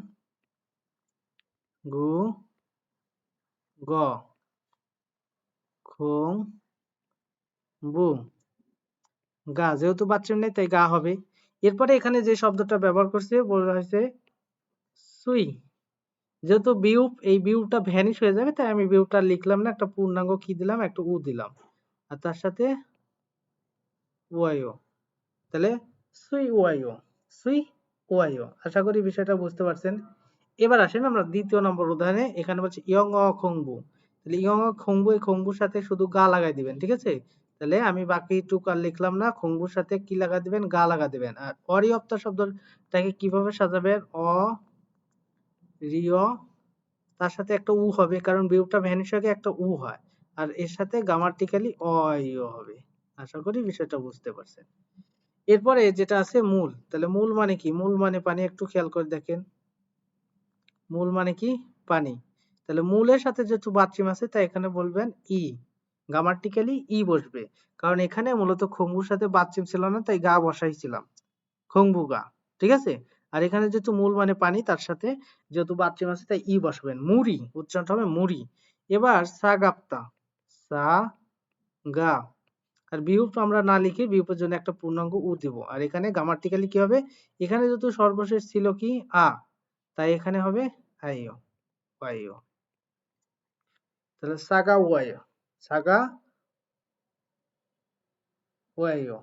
গু গ খং বু গা, যেহেতু বাচ্চার নেই তাই গা হবে। এরপরে এখানে যে শব্দটা ব্যবহার করছে বলা হয়েছে সুই। যেহেতু বিউপ, এই বিউপটা ভ্যানিশ হয়ে যাবে, তাই আমি বিউপটা লিখলাম না, একটা পূর্ণাঙ্গ কি দিলাম, একটা উ দিলাম, আর তার সাথে ওয়াইও। তাহলে সুই ওয়াইও, সুই ওয়াইও। আশা করি বিষয়টা বুঝতে পারছেন। এবার আসেন আমরা দ্বিতীয় নম্বর উদাহরণে। এখানে বলছে ইয়ং অ খংবু। তাহলে ইয়ং অ খংবু, এই খংবুর সাথে শুধু গা লাগাই দিবেন, ঠিক আছে। তাহলে আমি বাকি টুক আর লিখলাম না, খংবুর সাথে কি লাগা দিবেন, গা লাগা দিবেন। আর অরিয়প্তা শব্দটাকে কিভাবে সাজাবেন, অ রিয়, তার সাথে একটা উ হবে, কারণ বিউটা ভ্যানিশ হয়ে গিয়ে একটা উ হয়, আর এর সাথে গ্রামাটিক্যালি অইও হবে। আশা করি বিষয়টা বুঝতে পারছেন। এরপরে যেটা আছে মূল। তাহলে মূল মানে কি, মূল মানে পানি, একটু খেয়াল করে দেখেন। মূল মানে কি, পানি। তাহলে মূলের সাথে যেহেতু বাচ্চিম আছে, তাই এখানে বলবেন ই, গ্রামাটিক্যালি ই বসবে, কারণ এখানে মূলত খংবুর সাথে বাচ্চিম ছিল না, তাই গা বসাইছিলাম, খংবু গা, ঠিক আছে। আর এখানে যেহেতু মূল মানে পানি, তার সাথে যেহেতু বাচ্চিম আছে, তাই ই বসাবেন, মুড়ি, উচ্চারণটা হবে মুড়ি। এবার সাগাপ্তা, সা গা, আর বিহুপ আমরা না লিখে বিহুপের জন্য একটা পূর্ণাঙ্গ উ দিব। আর এখানে গ্রামাটিক্যালি কি হবে, এখানে যেহেতু সর্বশেষ ছিল কি আ, তাই এখানে হবে আইও, ওয়াইও। তাহলে সাগা ওয়াইও, সাগা ওয়াইও।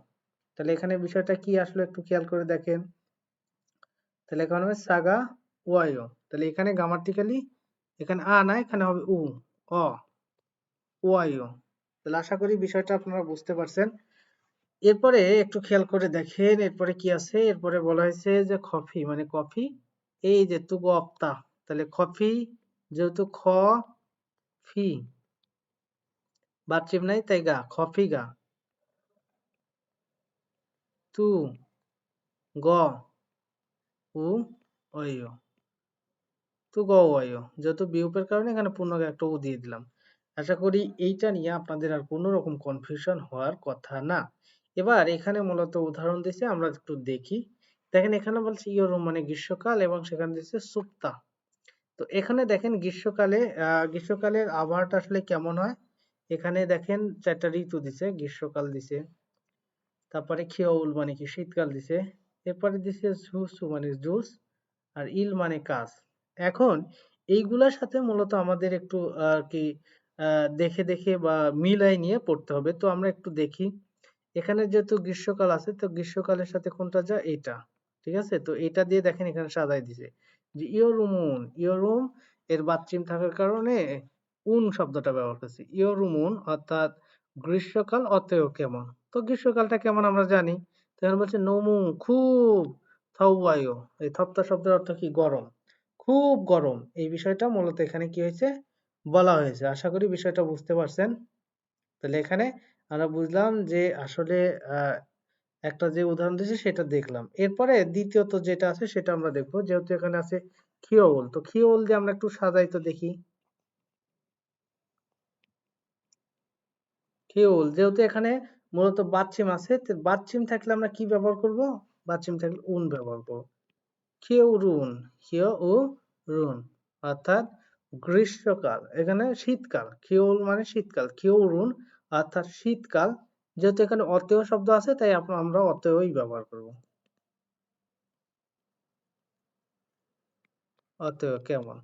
তাহলে এখানে বিষয়টা কি আসলে একটু খেয়াল করে দেখেন। তাহলে এখানে হবে সাগা ওয়াইও। তাহলে এখানে গ্রামাটিক্যালি এখানে আ না, এখানে হবে উ, অ, ওয়াইও। তাহলে আশা করি বিষয়টা আপনারা বুঝতে পারছেন। এরপরে একটু খেয়াল করে দেখেন, এরপরে কি আছে। এরপরে বলা হয়েছে যে কফি মানে কফি, এই যে তুগ অপ্তা। তাহলে কফি, যেহেতু খ ফি, বাচ্চিম নাই, তাই গা, কফি গা, তু গ উ অইও, তু গ অইও। যেহেতু বিয়োগের কারণে এখানে পূর্ণকে একটা উ দিয়ে দিলাম। আশা করি এইটা নিয়ে আপনাদের আর কোনো রকম কনফিউশন হওয়ার কথা না। এবার এখানে মূলত উদাহরণ দিছে, আমরা একটু দেখি। দেখেন এখানে বলছে ইয়রুম মানে গ্রীষ্মকাল, এবং সেখানে দিচ্ছে সুপ্তা। তো এখানে দেখেন গ্রীষ্মকালে, গ্রীষ্মকালের আবহাওয়াটা আসলে কেমন হয়। এখানে দেখেন চারটা ঋতু দিছে, গ্রীষ্মকাল দিছে, তারপরে খিয়াউল মানে কি শীতকাল দিছে, এরপরে দিছে ঝুসু মানে জুস, আর ইল মানে কাজ। এখন এইগুলার সাথে মূলত আমাদের একটু আর কি দেখে দেখে বা মিলাই নিয়ে পড়তে হবে। তো আমরা একটু দেখি। এখানে যেহেতু গ্রীষ্মকাল আছে, তো গ্রীষ্মকালের সাথে কোনটা যায়, এটা, ঠিক আছে। তো এটা দিয়ে দেখেন এখানে সাজাই দিছে যে ইয়রুমুন, ইয়রুম এর বাচ্চিম থাকার কারণে উন শব্দটা ব্যবহার করছি, ইয়রুমুন, অর্থাৎ গ্রীষ্মকাল অতএব কেমন। তো গ্রীষ্মকালটা কেমন আমরা জানি। তখন বলছে নমু খুব, থাউবায়ু, এই থপ্তা শব্দের অর্থ কি, গরম, খুব গরম। এই বিষয়টা মূলত এখানে কি হয়েছে, বলা হয়েছে। আশা করি বিষয়টা বুঝতে পারছেন। তাহলে এখানে আমরা বুঝলাম যে আসলে আহ, একটা যে উদাহরণ দিয়েছে সেটা দেখলাম। এরপরে দ্বিতীয়ত যেটা আছে সেটা আমরা দেখবো। যেহেতু এখানে আছে খিওল, তো খিওল দিয়ে আমরা একটু সাজাই তো দেখি। খিওল, যেহেতু এখানে মূলত বাচ্চিম আছে, তো বাচ্চিম থাকলে আমরা কি ব্যবহার করব, বাচ্চিম থাকলে উন ব্যবহার করব। খিওরুন, খিও ও রুন, অর্থাৎ গ্রীষ্মকাল, এখানে শীতকাল, খিওল মানে শীতকাল, খিওরুন অর্থাৎ শীতকাল। যেহেতু এখানে অতেয় শব্দ আছে, তাই আমরা অতেয়ই ব্যবহার করব। অতেয় কেমন।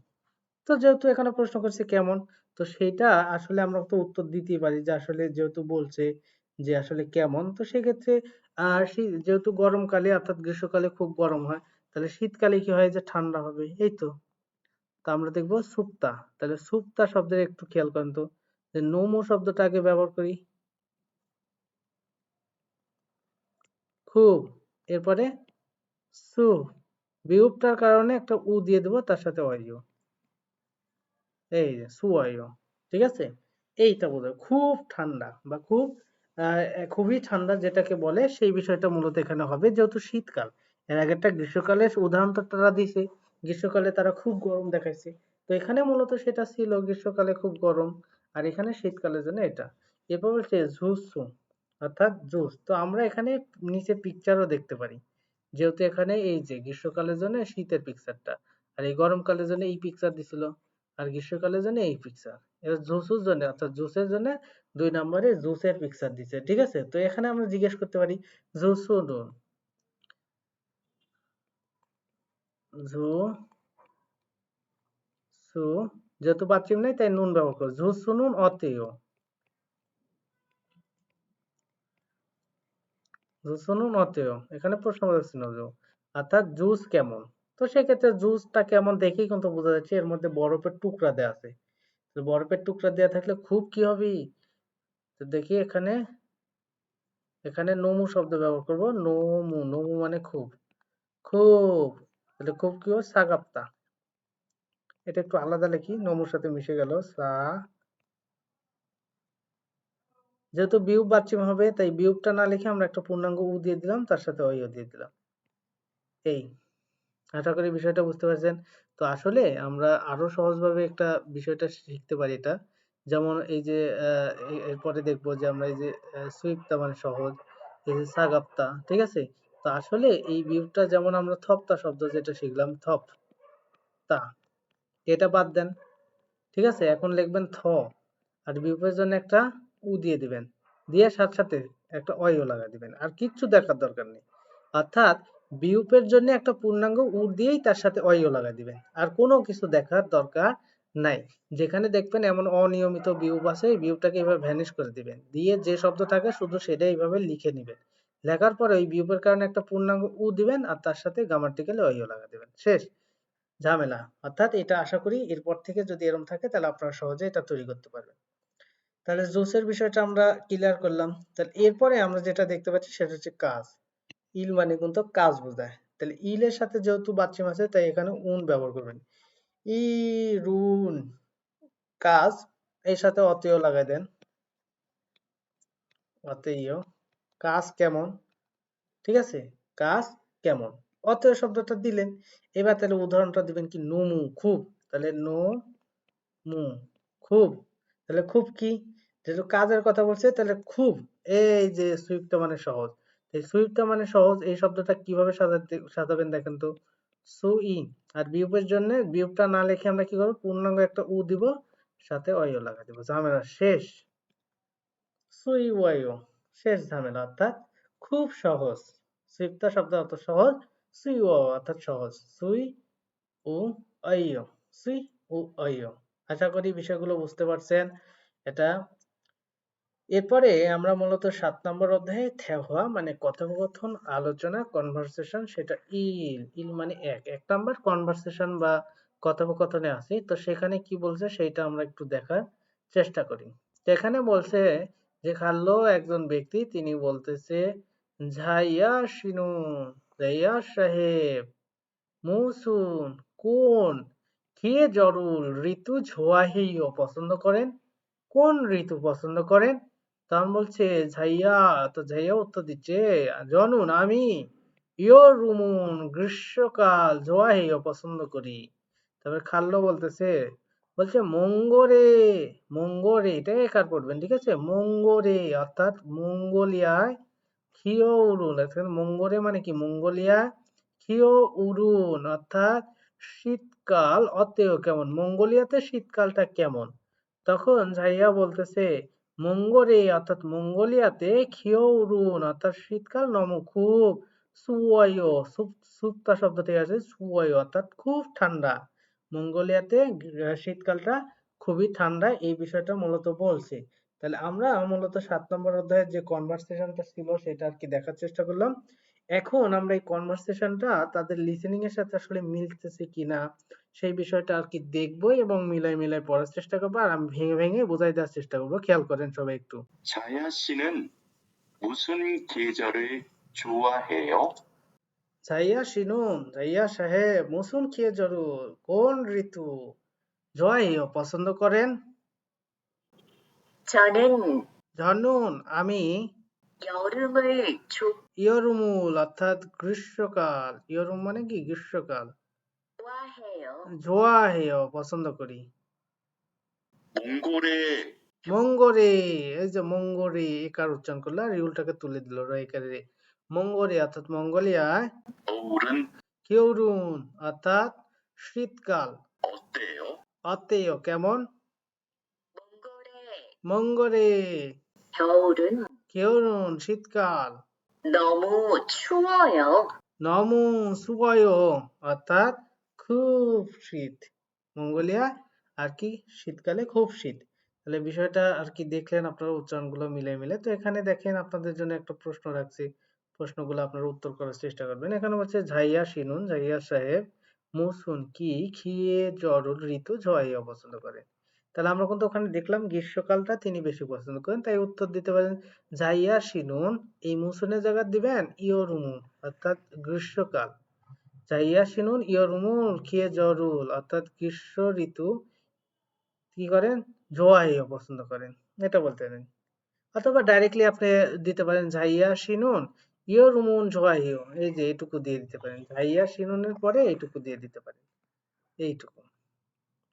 তো যেহেতু এখানে প্রশ্ন করছে কেমন, তো সেটা আসলে আমরা তো উত্তর দিতেই পারি যে আসলে যেহেতু বলছে যে আসলে কেমন, তো সেক্ষেত্রে যেহেতু গরমকালে অর্থাৎ গ্রীষ্মকালে খুব গরম হয়, তাহলে শীতকালে কি হয়, যে ঠান্ডা হবে, এই তো। তা আমরা দেখবো সুপ্তা। তাহলে সুপ্তা শব্দের একটু খেয়াল করেন তো, যে নোমো শব্দটা আগে ব্যবহার করি, খুব, এরপরে সু বিয়োগটার কারণে একটা উ দিয়ে দেবো তার সাথে অয়ু, এই যে সু অয়ু, ঠিক আছে? এইটা বোঝায় খুব ঠান্ডা বা খুবই ঠান্ডা যেটাকে বলে সেই বিষয়টা মূলত এখানে হবে, যেহেতু শীতকাল। এর আগেরটা গ্রীষ্মকালের উদাহরণ তো তারা দিছে, গ্রীষ্মকালে তারা খুব গরম দেখাইছে, তো এখানে মূলত সেটা ছিল গ্রীষ্মকালে খুব গরম, আর এখানে শীতকালের জন্য এটা। এরপর বলছে জুসু, অর্থাৎ জুস। তো আমরা এখানে নিচে পিকচারও দেখতে পারি, যেহেতু এখানে এই যে গ্রীষ্মকালের জন্য শীতের পিকচারটা, আর এই গরমকালের জন্য এই পিকচার দিছিল, আর গ্রীষ্মকালের জন্য এই পিকচার। এবার জুসুর জন্য অর্থাৎ জুসের জন্য 2 নম্বরে জুসের পিকচার দিচ্ছে, ঠিক আছে? তো এখানে আমরা জিজ্ঞেস করতে পারি জুসুডুন, জু সু, যেহেতু বাচ্চিম নেই তাই নুন ব্যবহার করো, জুসুনুন অতেয়, জুসুনুন অতেয়, এখানে প্রশ্নবোধক চিহ্ন দেবো, অর্থাৎ জুস কেমন। তো সেক্ষেত্রে জুসটা কেমন দেখেই কিন্তু বোঝা যাচ্ছে এর মধ্যে বরফের টুকরা দেওয়া আছে। তো বরফের টুকরা দেওয়া থাকলে খুব কি হবে, তো দেখি এখানে, এখানে নোমু শব্দ ব্যবহার করব, নোমু, নোমু মানে খুব, খুব, তাহলে খুব কি হবে সাগাপ্তা, এটা একটু আলাদা লিখি, নোমুর সাথে মিশে গেল সা, যেহেতু বিয়োগ বাচ্চিম হবে তাই বিয়োগটা না লিখে আমরা একটা পূর্ণাঙ্গ উ দিয়ে দিলাম, তার সাথে অইও দিয়ে দিলাম। এই, আশা করি বিষয়টা বুঝতে পারছেন। তো আসলে আমরা আরো সহজভাবে একটা বিষয়টা শিখতে পারি এটা, যেমন এই যে এরপরে দেখবো যে আমরা এই যে সুইপতা মানে সহজ, এই যে সাগাপ্তা, ঠিক আছে? তো আসলে এই বিয়োগটা যেমন আমরা থপতা শব্দ যেটা শিখলাম থপতা, এটা বাদ দেন, ঠিক আছে? এখন লিখবেন থ, আর বিয়োগের জন্য একটা উ দিয়ে দিবেন, দিয়ে সাথে সাথে একটা অয়ও লাগা দিবেন, আর কিচ্ছু দেখার দরকার নেই। অর্থাৎ বিয়োগের জন্য একটা পূর্ণাঙ্গ উ দিয়েই তার সাথে অয়ও লাগা দিবেন, আর কোনো কিছু দেখার দরকার নাই। যেখানে দেখবেন এমন অনিয়মিত বিয়োগ আছে, এই বিয়োগটাকে এভাবে ভ্যানিশ করে দিবেন, দিয়ে যে শব্দ থাকে শুধু সেটাই এইভাবে লিখে নিবেন। লেখার পরে ওই বিয়োগের কারণে একটা পূর্ণাঙ্গ উ দিবেন, আর তার সাথে গ্রামাটিক্যালি অয়ও লাগা দিবেন, শেষ ঝামেলা। অর্থাৎ এটা আশা করি এরপর থেকে যদি এরকম থাকে তাহলে আপনারা সহজে এটা তৈরি করতে পারবেন। তাহলে জোসের বিষয়টা আমরা ক্লিয়ার করলাম। তাহলে এরপরে আমরা যেটা দেখতে পাচ্ছি সেটা হচ্ছে কাজ। ইল মানে কিন্তু কাজ বোঝায়, তাহলে ইলের সাথে যেহেতু বাচ্চিম আছে তাই এখানে উন ব্যবহার করবেন। ই রুন, কাজ, এর সাথে অতএও লাগাই দেন, অতএও, কাজ কেমন, ঠিক আছে? কাজ কেমন, অতএও শব্দটা দিলেন। এবার তাহলে উদাহরণটা দিবেন কি, নোমু খুব, তাহলে নো মু খুব, তাহলে খুব কি, যেহেতু কাজের কথা বলছে তাহলে খুব, এই যে সুইফটটা মানে সহজ, এই সুইফটটা মানে সহজ এই শব্দটা কিভাবে সাজাবেন দেখেন তো, সুই, আর বিয়োগের জন্য বিয়োগটা না লিখে আমরা কি করবো, পূর্ণাঙ্গ একটা উ দিব, সাথে অয়ও লাগা দিব, ঝামেলা শেষ, সুই ওয়ও, শেষ ঝামেলা। অর্থাৎ খুব সহজ, সুইফটটা শব্দ অত সহজ, সুই ও অর্থাৎ সহজ, সুই ও অইয়, সুই ও অইয়। আশা করি বিষয়গুলো বুঝতে পারছেন। এটা, এরপরে আমরা মূলত 7 নম্বর অধ্যায়ে থেওয়া মানে কথোপকথন, আলোচনা, কনভারসেশন, সেটা ইল, ইল মানে এক, 1 নম্বর কনভারসেশন বা কথোপকথনে আছি, তো সেখানে কি বলছে সেইটা আমরা একটু দেখার চেষ্টা করি। তো এখানে বলছে যে খাল্লো একজন ব্যক্তি, তিনি বলতেছে ঝাইয়া শিনু, ঝাইয়া সাহেব, মৌসুম, কোন, কে জরুল, ঋতু ঝোয়াহিও পছন্দ করেন, কোন ঋতু পছন্দ করেন? তখন বলছে ঝাইয়া, তো ঝাইয়া উত্তর দিচ্ছে জনুন আমি, ইয়ো রুমুন গ্রীষ্মকাল, ঝোয়াহিও পছন্দ করি। তারপরে খাল্লো বলতেছে, বলছে মঙ্গরে, মঙ্গরে এটা একার পড়বেন, ঠিক আছে? মঙ্গরে অর্থাৎ মঙ্গোলিয়ায়, খিও উরুন, মঙ্গরে মানে কি মঙ্গোলিয়া, খিও উরুন অর্থাৎ শীতকাল, অতেও কেমন, মঙ্গোলিয়াতে শীতকালটা কেমন? তখন ঝাইয়া বলতেছে মঙ্গরে অর্থাৎ মঙ্গোলিয়াতে, খিয়ৌরুন অর্থাৎ শীতকাল, নম খুব, সুয়য়, সুপ্তা শব্দ থেকে আছে, সুয়য় অর্থাৎ খুব ঠান্ডা, মঙ্গোলিয়াতে শীতকালটা খুবই ঠান্ডা, এই বিষয়টা মূলত বলছে। তাহলে আমরা মূলত 7 নম্বর অধ্যায়ের যে কনভারসেশনটা ছিল সেটা আর কি দেখার চেষ্টা করলাম। এখন আমরা এই কনভারসেশনটা তাদের লিসেনিং এর সাথে আসলে মিলতেছে কিনা সেই বিষয়টা আর কি দেখবো, এবং মিলাই মিলাই পড়ার চেষ্টা করবো, আর আমি ভেঙে ভেঙে বোঝাই দেওয়ার চেষ্টা করবো, খেয়াল করেন সবাই একটু। 자야 씨는 무슨 계절을 좋아해요? জাইয়া শিনুন, জাইয়া সাহেব, মুসুন খেয়ে জরুর। কোন ঋতু জয় পছন্দ করেন? 저는 জানুন, আমি 여름을 ইয়রুমুল অর্থাৎ গ্রীষ্মকাল। ইয়রুম মানে কি? গ্রীষ্মকাল। 좋아해요. জোয়াহেয় পছন্দ করি। 몽골의 মঙ্গরে, এই যে মঙ্গরে একার উচ্চারণ করলে আর রিউলটাকে তুলে দিল একারে। মঙ্গরে অর্থাৎ মঙ্গোলিয়ায় 겨울은 কিয়রুন অর্থাৎ শীতকাল। 어때요? অতেয় কেমন? 몽골의 মঙ্গরে 겨울은 কিয়রুন শীতকাল। 너무 추워요. নমু সুবয় অর্থাৎ খুব শীত। মঙ্গোলিয়া আর কি শীতকালে খুব শীত। তাহলে বিষয়টা আর কি দেখলেন আপনারা উচ্চারণগুলো মিলে মিলে। তো এখানে দেখেন আপনাদের জন্য একটা প্রশ্ন রাখছি। প্রশ্নগুলো আপনারা উত্তর করার চেষ্টা করবেন। এখানে বলছে ঝাইয়া শিনুন, ঝাইয়া সাহেব মুসুন কি খিয়ে জরুল ঋতু ঝাইয়া পছন্দ করেন। তাহলে আমরা কিন্তু ওখানে দেখলাম গ্রীষ্মকালটা তিনি বেশি পছন্দ করেন, তাই উত্তর দিতে পারেন ঝাইয়া শিনুন। এই মুসুনের জায়গা দিবেন ইয়রুমুন অর্থাৎ গ্রীষ্মকাল। ঝাইয়া শিনুন ইয়রুমুল খিয়ে জরুল অর্থাৎ গ্রীষ্ম ঋতু কি করেন? জোয়াইও পছন্দ করেন। এটা বলতে পারেন। অথবা ডাইরেক্টলি আপনি দিতে পারেন ঝাইয়া শিনুন ইয়রুমুন জোয়াইও। এই যে এইটুকু দিয়ে দিতে পারেন। ঝাইয়া শিনুনের পরে এইটুকু দিয়ে দিতে পারেন। এইটুকু।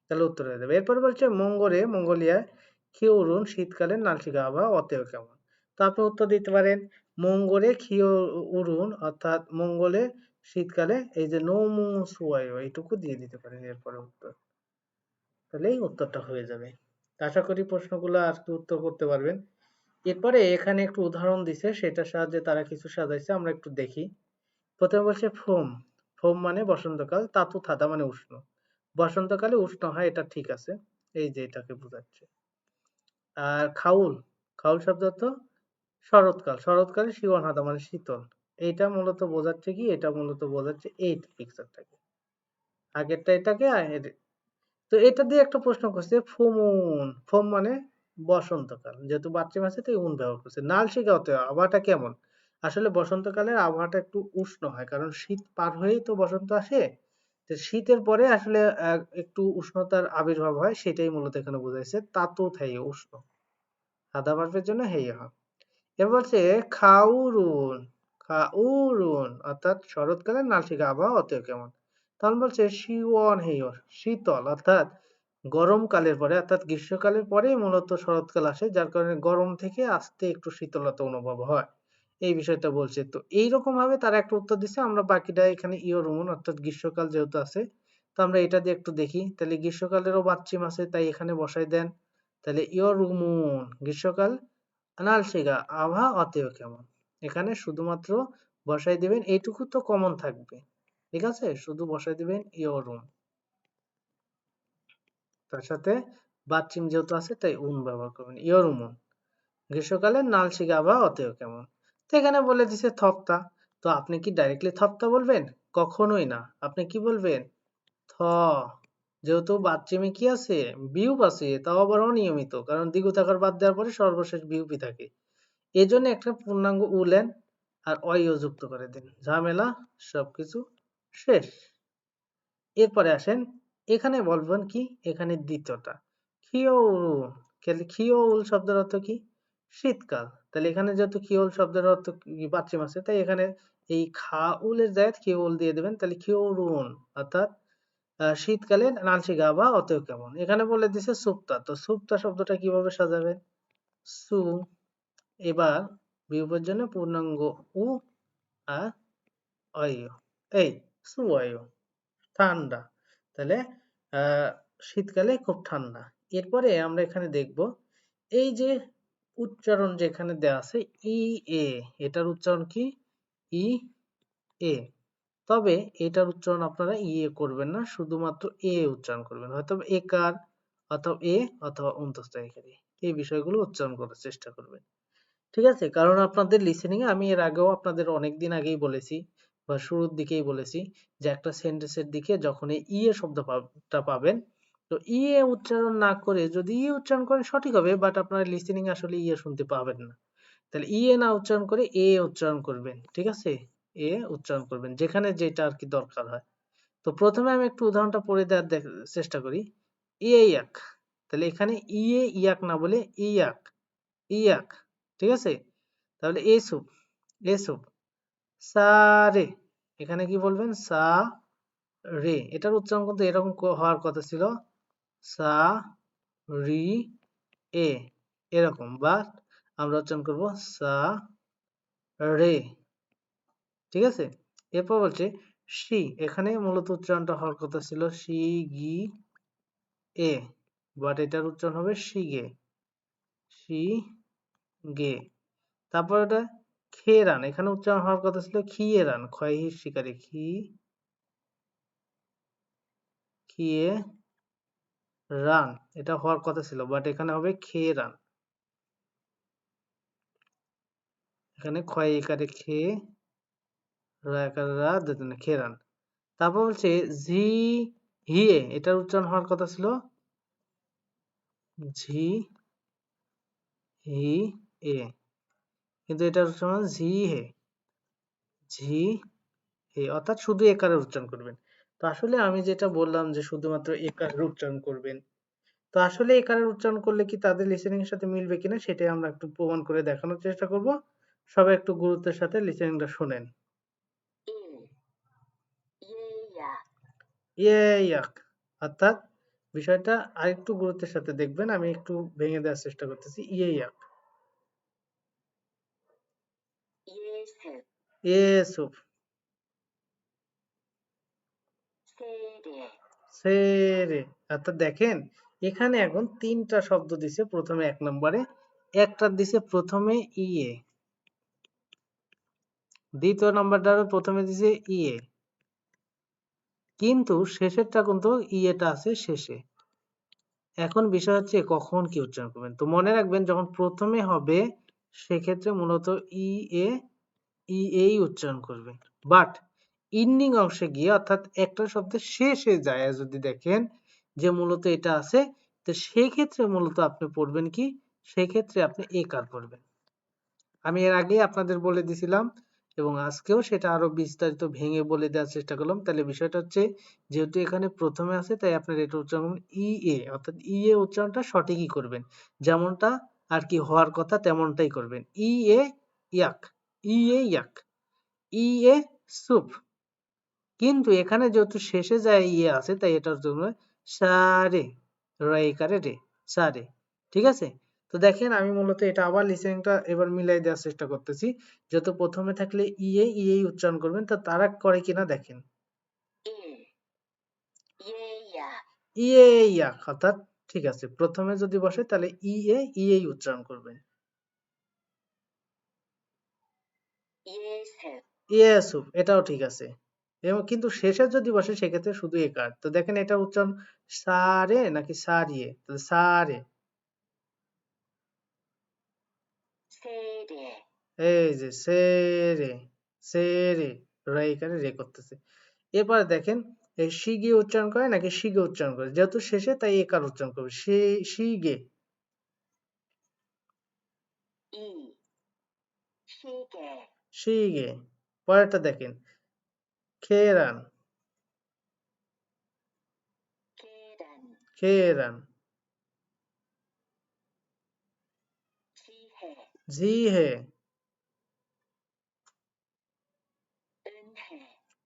তাহলে উত্তর হয়ে যাবে। এরপর বলছে মঙ্গোলিয়ায় খিওরুন শীতকালে নাসিকা আবহাওয়া অতেও কেমন। তো আপনি উত্তর দিতে পারেন মঙ্গলে খিওরুন অর্থাৎ মঙ্গলে শীতকালে এই যে নৌমু সুয়াইও এইটুকু দিয়ে দিতে পারেন এরপরে উত্তর। তাহলেই উত্তরটা হয়ে যাবে। আশা করি প্রশ্নগুলো আর কি উত্তর করতে পারবেন। এরপরে এখানে একটু উদাহরণ দিছে, সেটার সাহায্যে তারা কিছু সাজাইছে, আমরা একটু দেখি। প্রথমে বলছে ফোম। ফোম মানে বসন্তকাল, তাতু থাদা মানে উষ্ণ। বসন্তকালে উষ্ণ হয়, এটা ঠিক আছে। এই যে এটাকে বোঝাচ্ছে। আর খাউল, খাউল শব্দ অর্থ শরৎকাল। শরৎকালে শিওন হাদা মানে শীতল। এইটা মূলত বোঝাচ্ছে কি? এটা মূলত বোঝাচ্ছে এই পিকচারটাকে। আগেরটা এটাকে তো এটা দিয়ে একটা প্রশ্ন করছে ফোমুন। ফোম মানে বসন্তকাল। যেহেতু বাচ্চা আছে তাই উন ব্যবহার করছে। নাল শিখাতে আবহাওয়াটা কেমন? আসলে বসন্তকালের আবহাওয়াটা একটু উষ্ণ হয়, কারণ শীত পার হয়েই তো বসন্ত আসে। তো শীতের পরে আসলে একটু উষ্ণতার আবির্ভাব হয়, সেটাই মূলত এখানে বোঝাইছে। তাতো থাই উষ্ণ। সাদা বাষ্পের জন্য হেই হয়। এবার হচ্ছে খাউরুন। খাউরুন অর্থাৎ শরৎকালে নাসিকা আবহাওয়া অতএব কেমন। তখন বলছে শিওন হেয় শীতল অর্থাৎ গরমকালের পরে অর্থাৎ গ্রীষ্মকালের পরেই মূলত শরৎকাল আসে, যার কারণে গরম থেকে আস্তে একটু শীতলতা অনুভব হয়। এই বিষয়টা বলছে। তো এইরকম ভাবে তারা একটা উত্তর দিচ্ছে। আমরা বাকিটা এখানে ইয়রুমুন অর্থাৎ গ্রীষ্মকাল যেহেতু আছে, তো আমরা এটা দিয়ে একটু দেখি। তাহলে গ্রীষ্মকালেরও বাচ্চিম আছে, তাই এখানে বসাই দেন। তাহলে ইয়রুমুন গ্রীষ্মকাল আনালশিগা আভা অতেয় কেমন। এখানে শুধুমাত্র বসাই দিবেন, এইটুকু তো কমন থাকবে। ঠিক আছে, শুধু বসাই দিবেন ইয়রুম, তার সাথে বাচ্চিম যেহেতু আছে তাই উন ব্যবহার করবেন। ইয়রুমুন গ্রীষ্মকালে নালশিগা আভা অতেয় কেমন। তো এখানে বলে দিছে থপ্তা। তো আপনি কি ডাইরেক্টলি থপ্তা বলবেন? কখনোই না। আপনি কি বলবেন? থ। যেহেতু বাচ্চিমে কি আছে? বিউপ আছে, তাও আবার অনিয়মিত, কারণ দ্বিগুণ আকার বাদ দেওয়ার পরে সর্বশেষ বিউপি থাকে। এজন্য একটা পূর্ণাঙ্গ উলেন আর অইও যুক্ত করে দিন, ঝামেলা সবকিছু শেষ। এরপরে আসেন, এখানে বলবেন কি? এখানে দ্বিতীয়টা খিওউল। খিওউল শব্দের অর্থ কি? শীতকাল। তাহলে এখানে যেহেতু খিওউল শব্দের অর্থ কি বাচ্চিম আছে, তাই এখানে এই খাউলের জায়গায় খিওউল দিয়ে দেবেন। তাহলে খিওরুন অর্থাৎ শীতকালে নানসিগা বা অতএব কেমন। এখানে বলে দিছে সুপ্তা। তো সুপ্তা শব্দটা কিভাবে সাজাবেন? সু। এবার বিয়োগের জন্য পূর্ণাঙ্গ উ আর অয়। এই সুঅয় ঠান্ডা। তাহলে শীতকালে খুব ঠান্ডা। এরপরে আমরা এখানে দেখব এই যে উচ্চারণ যেখানে দেওয়া আছে ই এ, এটার উচ্চারণ কি? ই এ। তবে এটার উচ্চারণ আপনারা ই এ করবেন না, শুধুমাত্র এ উচ্চারণ করবেন। হয়তো একার অথবা এ অথবা অন্তস্থ একারে, এই বিষয়গুলো উচ্চারণ করার চেষ্টা করবেন। ঠিক আছে, কারণ আপনাদের লিসেনিং এ আমি এর আগেও আপনাদের অনেকদিন আগেই বলেছি বা শুরুর দিকেই বলেছি যে একটা সেন্টেন্সের দিকে যখন এই ই এ শব্দটা পাবেন, তো ই এ উচ্চারণ না করে যদি ই উচ্চারণ করেন সঠিক হবে, বাট আপনার লিসেনিং আসলে ই এ শুনতে পাবেন না। তাহলে ই এ না উচ্চারণ করে এ উচ্চারণ করবেন। ঠিক আছে, এ উচ্চারণ করবেন, যেখানে যেটা আর কি দরকার হয়। তো প্রথমে আমি একটু উদাহরণটা পড়ে দেওয়ার চেষ্টা করি। ইয়াক, তাহলে এখানে ইয়াক না বলে ইয়াক, ইয়াক, ঠিক আছে? তাহলে এসুপ, এসুপ, সারে, এখানে কি বলবেন? সা রে, এটার উচ্চারণ কিন্তু এরকম হওয়ার কথা ছিল, সা রি এ, এরকম, বা আমরা উচ্চারণ করব সা রে, ঠিক আছে? এরপর বলছে সি, এখানে মূলত উচ্চারণটা হওয়ার কথা ছিল সি গি এ, বাট এটার উচ্চারণ হবে শিগে, সি গে। তারপর এটা খেরান, এখানে উচ্চারণ হওয়ার কথা ছিল খিয়েরান, ক্ষয় হির শিকারে খি, খিয়ে রান, এটা হওয়ার কথা ছিল, বাট এখানে হবে খেরান, এখানে ক্ষয় ইকারে খে, রা একারে রা, দুজনে খেরান। তারপর বলছে ঝি হিয়ে, এটার উচ্চারণ হওয়ার কথা ছিল ঝি হি এ, কিন্তু এটার উচ্চারণ ঝি হে, ঝি হে, অর্থাৎ শুধু একারের উচ্চারণ করবেন। তো আসলে আমি যেটা বললাম যে শুধুমাত্র একারের উচ্চারণ করবেন, তো আসলে একারের উচ্চারণ করলে কি তাদের লিসেনিং এর সাথে মিলবে কিনা সেটাই আমরা একটু প্রমাণ করে দেখানোর চেষ্টা করব। সবাই একটু গুরুত্বের সাথে লিসেনিংটা শুনেন। ইয়াক, অর্থাৎ বিষয়টা আরেকটু গুরুত্বের সাথে দেখবেন, আমি একটু ভেঙে দেওয়ার চেষ্টা করতেছি। ইয়াক, ইয়েসুফ, সেরে, অর্থাৎ দেখেন এখানে এখন তিনটা শব্দ দিছে প্রথমে এক নম্বরে, একটা দিছে প্রথমে ইয়ে, দ্বিতীয় নাম্বারটারও প্রথমে দিছে ইয়ে, কিন্তু শেষেরটা কিন্তু ইয়েটা আছে শেষে। এখন বিষয় হচ্ছে কখন কি উচ্চারণ করবেন। তো মনে রাখবেন যখন প্রথমে হবে সেক্ষেত্রে মূলত ই এ, ই এই উচ্চারণ করবেন, বাট ইন্ডিং অংশে গিয়ে অর্থাৎ একটা শব্দের শেষে যায় যদি দেখেন যে মূলত এটা আছে, তো সেই ক্ষেত্রে মূলত আপনি পড়বেন কি, সেই ক্ষেত্রে আপনি একার পড়বেন। আমি এর আগে আপনাদের বলে দিছিলাম এবং আজকেও সেটা আরো বিস্তারিত ভেঙে বলে দেওয়ার চেষ্টা করলাম। তাহলে বিষয়টা হচ্ছে যেহেতু এখানে প্রথমে আছে তাই আপনার এটা উচ্চারণ ই এ, অর্থাৎ ই এ উচ্চারণটা সঠিকই করবেন, যেমনটা আর কি হওয়ার কথা তেমনটাই করবেন। ই এ ইয়াক, ই এ ইয়াক, ই এ সুপ, কিন্তু এখানে যেহেতু শেষে যায় ইয়ে আছে তাই এটার জন্য সারে, রাইকারে রে, সারে, ঠিক আছে? তো দেখেন আমি মূলত এটা আবার লিসেনিংটা এবার মিলাই দেওয়ার চেষ্টা করতেছি। যেহেতু প্রথমে থাকলে ইয়ে ইয়েই উচ্চারণ করবেন, তো তারা করে কিনা দেখেন। ইয়ে ইয়াক, অর্থাৎ ঠিক আছে, প্রথমে যদি বসে তাহলে ইয়ে ইয়েই উচ্চারণ করবেন। ইয়েসুফ, এটাও ঠিক আছে, এবং কিন্তু শেষে যদি বসে সেক্ষেত্রে শুধু একার। তো দেখেন এটা উচ্চারণ সারে নাকি সারিয়ে, তাহলে সারে, এই যে সেরে, সেরে, রাইকারে রে করতেছে। এরপরে দেখেন এই শিগে উচ্চারণ করে নাকি শিগে উচ্চারণ করে, যেহেতু শেষে তাই একার উচ্চারণ করবে, শিগে, শিগে। পরেরটা দেখেন খেরান, খেরান, জি হে,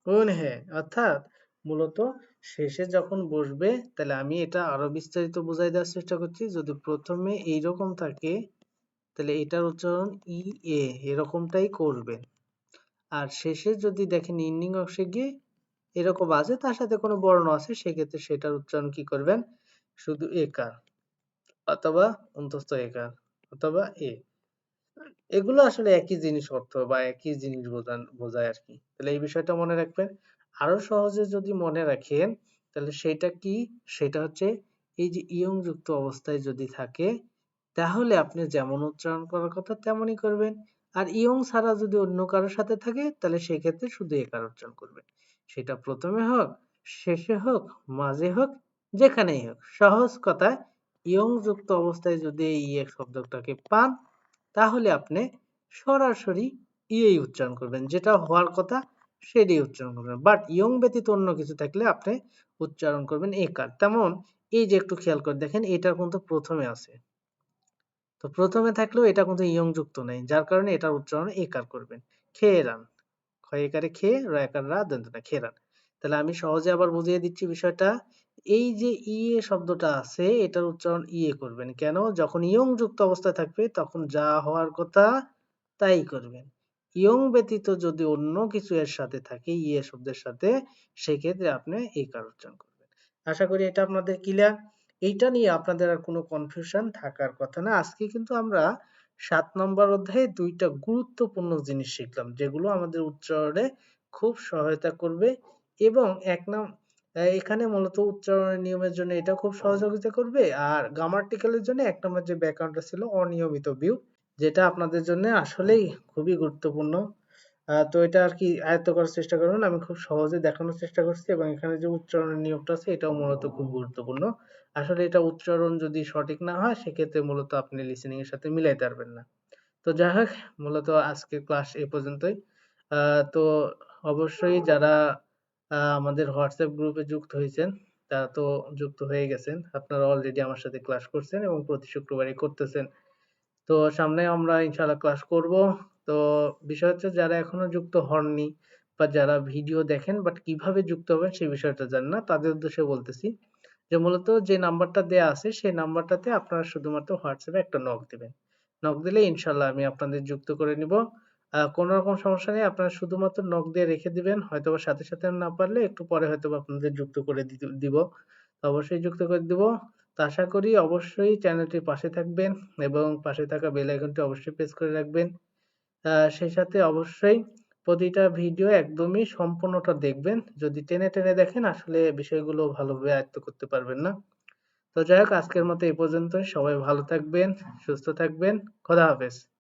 কোন হে, অর্থাৎ মূলত শেষে যখন বসবে তাহলে আমি এটা আরো বিস্তারিত বুঝাই দেওয়ার চেষ্টা করছি। যদি প্রথমে এইরকম থাকে তাহলে এটার উচ্চারণ ই এ এরকমটাই করবেন, আর শেষে যদি দেখেন ইন্ডিং অংশে গিয়ে এরকম আছে তার সাথে কোনো বর্ণ আছে সেক্ষেত্রে সেটার উচ্চারণ কি করবেন, শুধু একার অথবা অন্তস্থ একার অথবা এ, এগুলো আসলে একই জিনিস অর্থ বা একই জিনিস বোঝায় আর কি। তাহলে এই বিষয়টা মনে রাখবেন। আরো সহজে যদি মনে রাখেন তাহলে সেটা কি, সেটা হচ্ছে এই যে ইয়ং যুক্ত অবস্থায় যদি থাকে তাহলে আপনি যেমন উচ্চারণ করার কথা তেমনই করবেন, আর ইয়ং ছাড়া যদি অন্য কারোর সাথে থাকে তাহলে সেক্ষেত্রে শুধু একার উচ্চারণ করবেন। সেটা প্রথমে হোক, শেষে হোক, মাঝে হোক, যেখানেই হোক, সহজ কথায় ইয়ং যুক্ত অবস্থায় যদি এই এক শব্দটাকে পান তাহলে আপনি সরাসরি ইয়েই উচ্চারণ করবেন। যেটা হওয়ার কথা সেটাই উচ্চারণ করবেন। বাট ইয়ং ব্যতীত অন্য কিছু থাকলে আপনি উচ্চারণ করবেন একার। তেমন এই যে একটু খেয়াল করে দেখেন এটার কিন্তু ১ম এ আছে। তো ১ম এ থাকলেও এটা কিন্তু ইয়ং যুক্ত নাই। যার কারণে এটার উচ্চারণ একার করবেন। খেয়েরান। ক্ষয়-একারে খে, র-একার রা, দন্ত্য-ন খেরান। তাহলে আমি সহজে আবার বুঝিয়ে দিচ্ছি বিষয়টা। এই যে ইয়ে শব্দটা আছে এটার উচ্চারণ ইয়ে করবেন। কেন? যখন ইয়ং যুক্ত অবস্থায় থাকবে তখন যা হওয়ার কথা তাই করবেন। ইয়ং ব্যতীত যদি অন্য কিছু এর সাথে থাকে ইয়ে শব্দের সাথে সেক্ষেত্রে আপনি একার উচ্চারণ করবেন। আশা করি এটা আপনাদের ক্লিয়ার। এইটা নিয়ে আপনাদের আর কোনো কনফিউশন থাকার কথা না। আজকে কিন্তু আমরা ৭ নম্বর অধ্যায়ে ২ টা গুরুত্বপূর্ণ জিনিস শিখলাম। যেগুলো আমাদের উচ্চারণে খুব সহায়তা করবে এবং এখানে মূলত উচ্চারণের নিয়মের জন্য এটা খুব সহযোগিতা করবে। আর গ্রামাটিক্যাল এর জন্য ১ নম্বর যে ব্যাকরণটা ছিল অনিয়মিত বিয়োগ, যেটা আপনাদের জন্য আসলেই খুবই গুরুত্বপূর্ণ। তো এটা আরকি আয়ত্ত করার চেষ্টা করবেন। আমি খুব সহজে দেখানোর চেষ্টা করছি এবং এখানে যে উচ্চারণের নিয়মটা আছে এটাও মূলত খুব গুরুত্বপূর্ণ। আসলে এটা উচ্চারণ যদি সঠিক না হয় সেক্ষেত্রে মূলত আপনি লিসেনিং এর সাথে মিলাইতে পারবেন না। তো যাই হোক মূলত আজকের ক্লাস এ পর্যন্তই। তো অবশ্যই যারা আমাদের হোয়াটসঅ্যাপ গ্রুপে যুক্ত হয়েছেন তারা তো যুক্ত হয়ে গেছেন। আপনারা অলরেডি আমার সাথে ক্লাস করছেন এবং প্রতি শুক্রবারই করতেছেন। তো সামনে আমরা ইনশাআল্লাহ ক্লাস করব। তো বিষয় হচ্ছে যারা এখনো যুক্ত হননি বা যারা ভিডিও দেখেন বাট কিভাবে যুক্ত হবেন সেই বিষয়টা জানেন না তাদের উদ্দেশ্যে বলতেছি যে মূলত যে নাম্বারটা দেয়া আছে সেই নাম্বারটাতে আপনারা শুধুমাত্র হোয়াটসঅ্যাপে একটা নক দিবেন। নক দিলে ইনশাআল্লাহ আমি আপনাদের যুক্ত করে নিব। কোন রকম সমস্যা নেই। আপনারা শুধুমাত্র নক দিয়ে রেখে দিবেন। হয়তোবা সাথে, সাথে না পারলে একটু পরে হয়তোবা আপনাদের যুক্ত করে দিব। তো অবশ্যই যুক্ত করে দিব। তো আশা করি অবশ্যই চ্যানেলটির পাশে থাকবেন এবং পাশে থাকা বেল আইকনটি অবশ্যই প্রেস করে রাখবেন। সেই সাথে অবশ্যই প্রতিটা ভিডিও একদমই সম্পূর্ণটা দেখবেন। যদি টেনে, টেনে দেখেন আসলে বিষয়গুলো ভালোভাবে আয়ত্ত করতে পারবেন না। তো যাই হোক আজকের মতো এই পর্যন্তই। সবাই ভালো থাকবেন, সুস্থ থাকবেন। খোদা হাফেজ।